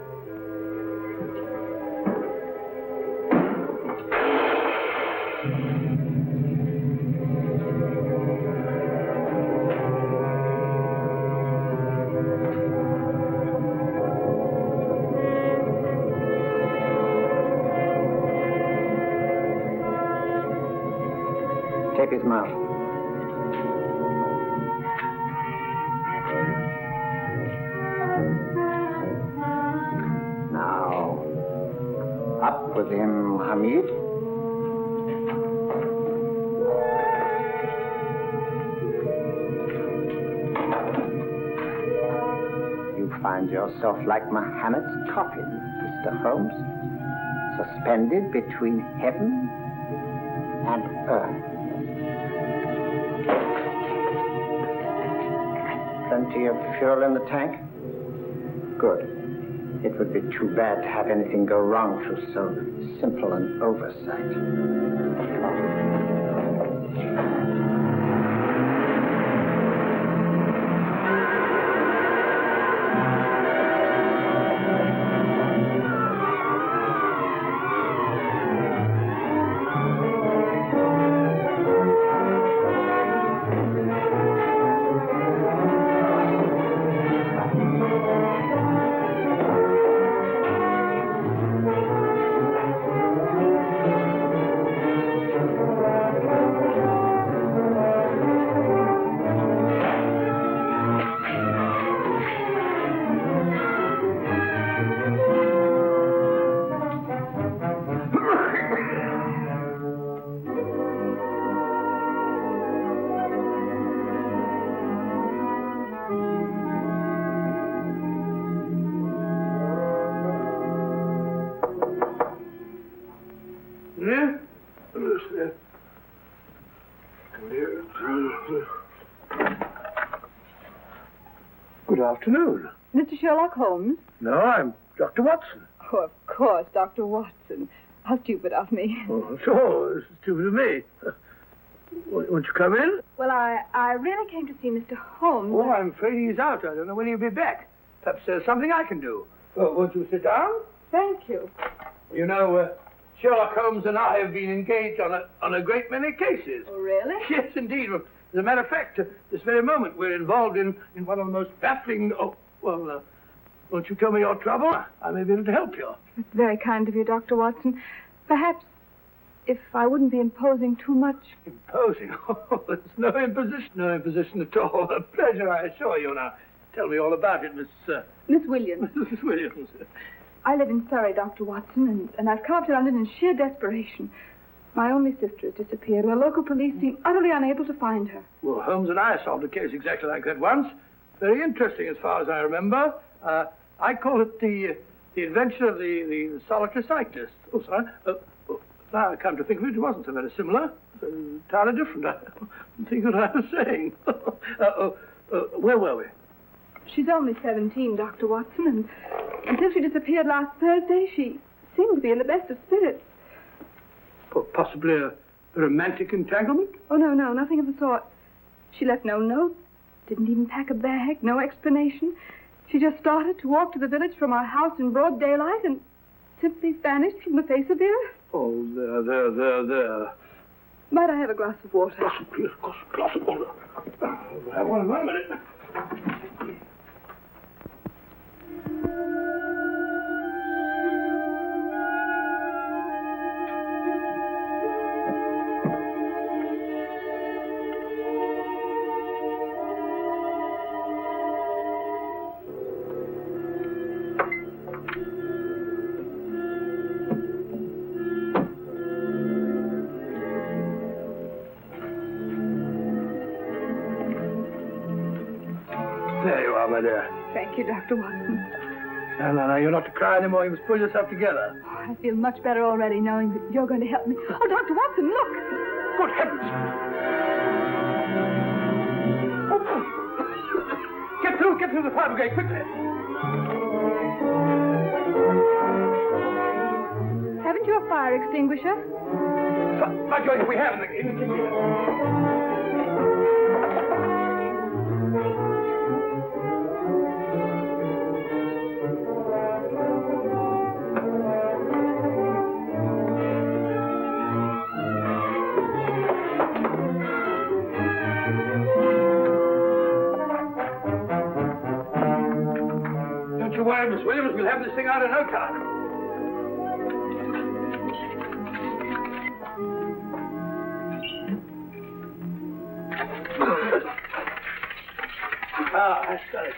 Tape his mouth. Now, up with him, Hamid. You find yourself like Muhammad's coffin, Mr. Holmes, suspended between heaven and earth. Plenty of fuel in the tank? Good. It would be too bad to have anything go wrong through so simple an oversight. Good afternoon. Mr. Sherlock Holmes? No, I'm Dr. Watson. Oh, of course, Dr. Watson. How stupid of me. Oh, so, this is stupid of me. Won't you come in? Well, I really came to see Mr. Holmes. Oh, I'm afraid he's out. I don't know when he'll be back. Perhaps there's something I can do. Won't you sit down? Thank you. You know, Sherlock Holmes and I have been engaged on a great many cases. Oh, really? Yes, indeed. As a matter of fact, this very moment we're involved in one of the most baffling... Oh, well, won't you tell me your trouble? I may be able to help you. It's very kind of you, Dr. Watson. Perhaps if I wouldn't be imposing too much. Imposing? Oh, there's no imposition. No imposition at all. A pleasure, I assure you. Now, tell me all about it, Miss Williams. Mrs. Williams. I live in Surrey, Dr. Watson, and I've come up to London in sheer desperation. My only sister has disappeared. Our local police seem utterly unable to find her. Well, Holmes and I solved a case exactly like that once. Very interesting, as far as I remember. I call it the adventure of the solitary cyclist. Oh, sorry. Now I come to think of it, it wasn't so very similar. Entirely different. I don't think what I was saying. Where were we? She's only 17, Dr. Watson, and until she disappeared last Thursday, she seemed to be in the best of spirits. Possibly a romantic entanglement? Oh, no, nothing of the sort. She left no note, didn't even pack a bag, no explanation. She just started to walk to the village from our house in broad daylight and simply vanished from the face of the earth. Oh, there. Might I have a glass of water? Glass of water. Have one minute. There you are, my dear. Thank you, Dr. Watson. No, you're not to cry anymore. You must pull yourself together. Oh, I feel much better already knowing that you're going to help me. Oh, Dr. Watson, look! Good heavens! Get through the fire brigade, quickly. Haven't you a fire extinguisher? By George, we have in the kitchen. Don't you worry, Miss Williams. We'll have this thing out in no time. That's got it.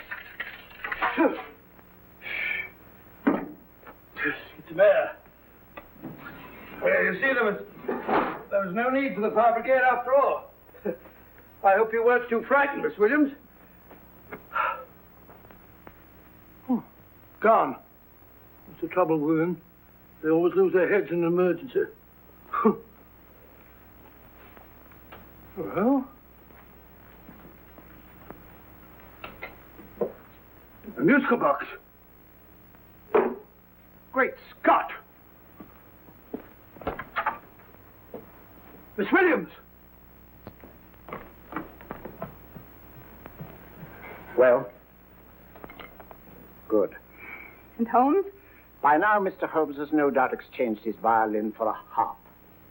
It's the mayor. Well, you see, there was no need for the fire brigade after all. I hope you weren't too frightened, Miss Williams. Gone. That's the trouble with women. They always lose their heads in an emergency. Well... a musical box. Miss Williams! Well? Good. And Holmes? By now, Mr. Holmes has no doubt exchanged his violin for a harp.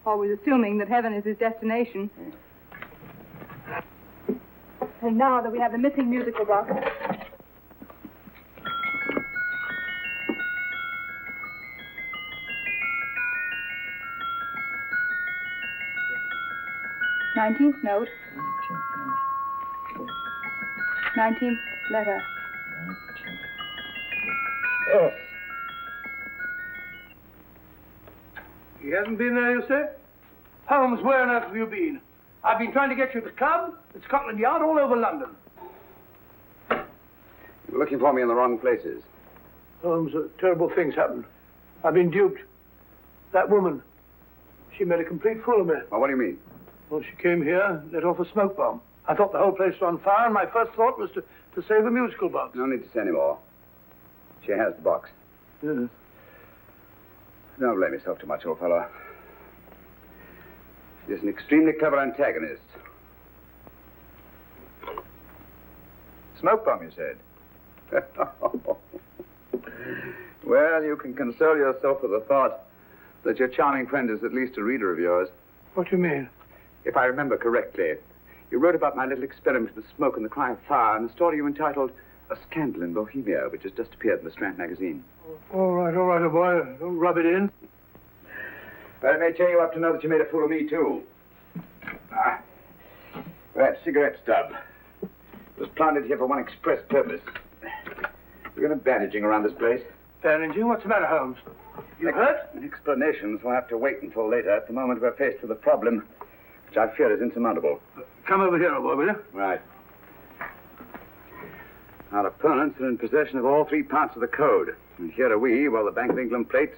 Always assuming that heaven is his destination. And now that we have the missing musical box. '19th note. 19th letter. Yes. He hasn't been there, you say? Holmes, where on earth have you been? I've been trying to get you at the club, at Scotland Yard, all over London. You're looking for me in the wrong places. Holmes, terrible things happened. I've been duped. That woman, she made a complete fool of me. Well, what do you mean? Well, she came here, let off a smoke bomb. I thought the whole place was on fire, and my first thought was to save the musical box. No need to say any more. She has the box. Yes. Don't blame yourself too much, old fellow. She's an extremely clever antagonist. Smoke bomb, you said? Well, you can console yourself with the thought that your charming friend is at least a reader of yours. What do you mean? If I remember correctly, you wrote about my little experiment with the smoke and the cry of fire in a story you entitled A Scandal in Bohemia, which has just appeared in the Strand magazine. All right, old boy. Don't rub it in. But it may cheer you up to know that you made a fool of me, too. That cigarette stub was planted here for one express purpose. We're going to bandaging around this place. Bandaging? What's the matter, Holmes? You hurt? Explanations will have to wait until later. At the moment, we're faced with a problem which I fear is insurmountable. Come over here, old boy, will you? Right. Our opponents are in possession of all three parts of the code. And here are we, while the Bank of England plates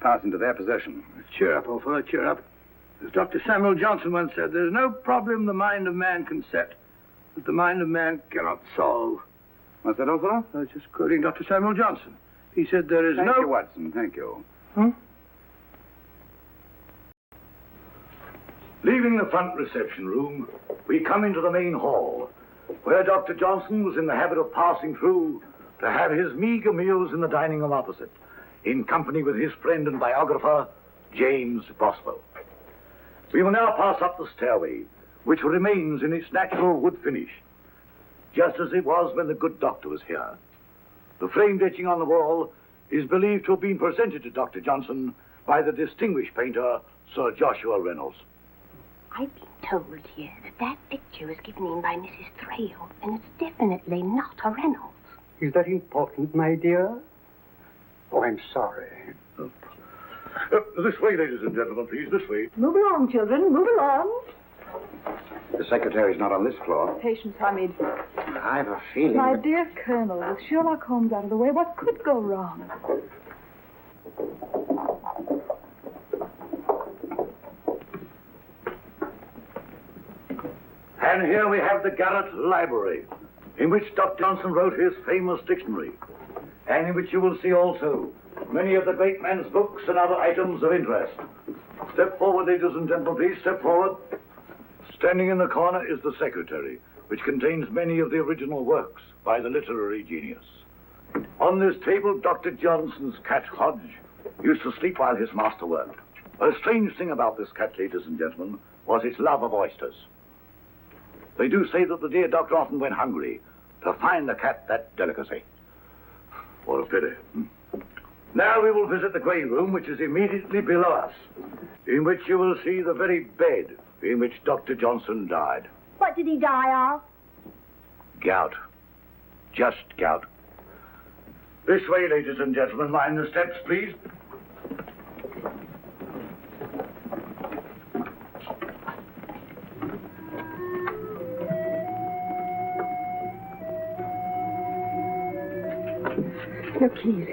pass into their possession. Cheer up, old fellow, cheer up. As Dr. Samuel Johnson once said, there's no problem the mind of man can set that the mind of man cannot solve. What's that, old fellow? I was just quoting Dr. Samuel Johnson. He said there is Thank you, Watson. Thank you. Leaving the front reception room, we come into the main hall, where Dr. Johnson was in the habit of passing through to have his meager meals in the dining room opposite, in company with his friend and biographer, James Boswell. We will now pass up the stairway, which remains in its natural wood finish, just as it was when the good doctor was here. The framed etching on the wall is believed to have been presented to Dr. Johnson by the distinguished painter, Sir Joshua Reynolds. I've been told here that picture was given in by Mrs. Thrale, and it's definitely not a Reynolds. Is that important, my dear? Oh, I'm sorry. This way, ladies and gentlemen, please, this way. Move along, children, move along. The secretary's not on this floor. Patience, Hamid. I've a feeling My that... dear Colonel, with Sherlock Holmes out of the way, what could go wrong? And here we have the Garrett Library, in which Dr. Johnson wrote his famous dictionary, and in which you will see also many of the great man's books and other items of interest. Step forward, ladies and gentlemen, please, step forward. Standing in the corner is the secretary, which contains many of the original works by the literary genius. On this table, Dr. Johnson's cat, Hodge, used to sleep while his master worked. A strange thing about this cat, ladies and gentlemen, was its love of oysters. They do say that the dear doctor often went hungry to find the cat that delicacy. What a pity. Now we will visit the grey room, which is immediately below us, in which you will see the very bed in which Dr. Johnson died. What did he die of? Gout. Just gout. This way, ladies and gentlemen. Mind the steps, please. Your keys.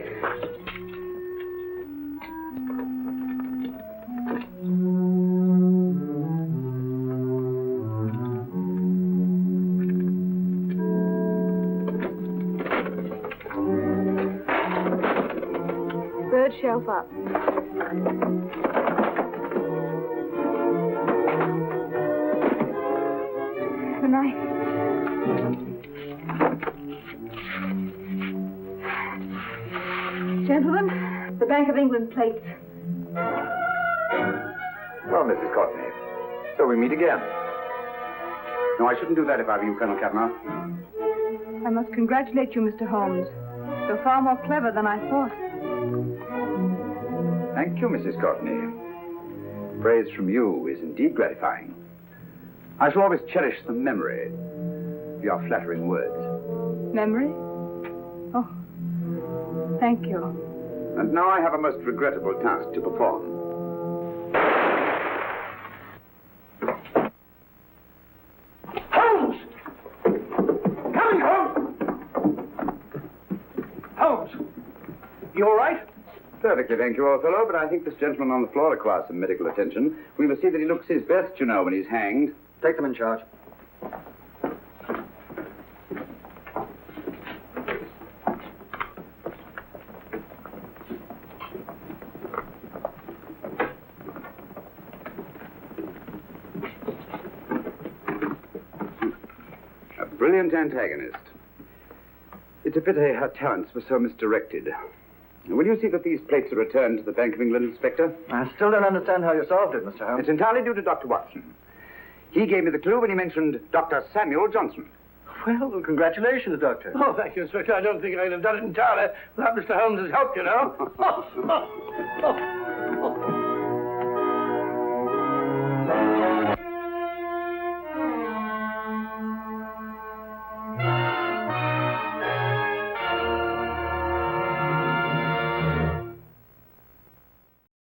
Third shelf up. Gentlemen, the Bank of England plates. Well, Mrs. Courtney, so we meet again. No, I shouldn't do that if I were you, Colonel Kavanaugh. I must congratulate you, Mr. Holmes. You're far more clever than I thought. Thank you, Mrs. Courtney. Praise from you is indeed gratifying. I shall always cherish the memory of your flattering words. Memory? Oh, thank you. And now I have a most regrettable task to perform. Holmes! Coming, Holmes! Holmes! You all right? Perfectly, thank you, old fellow, but I think this gentleman on the floor requires some medical attention. We must see that he looks his best, you know, when he's hanged. Take them in charge. A brilliant antagonist. It's a pity her talents were so misdirected. Will you see that these plates are returned to the Bank of England, Inspector? I still don't understand how you solved it, Mr. Holmes. It's entirely due to Dr. Watson. He gave me the clue when he mentioned Dr. Samuel Johnson. Well, congratulations, Doctor. Oh, thank you, Inspector. I don't think I'd have done it entirely without Mr. Holmes' help, you know.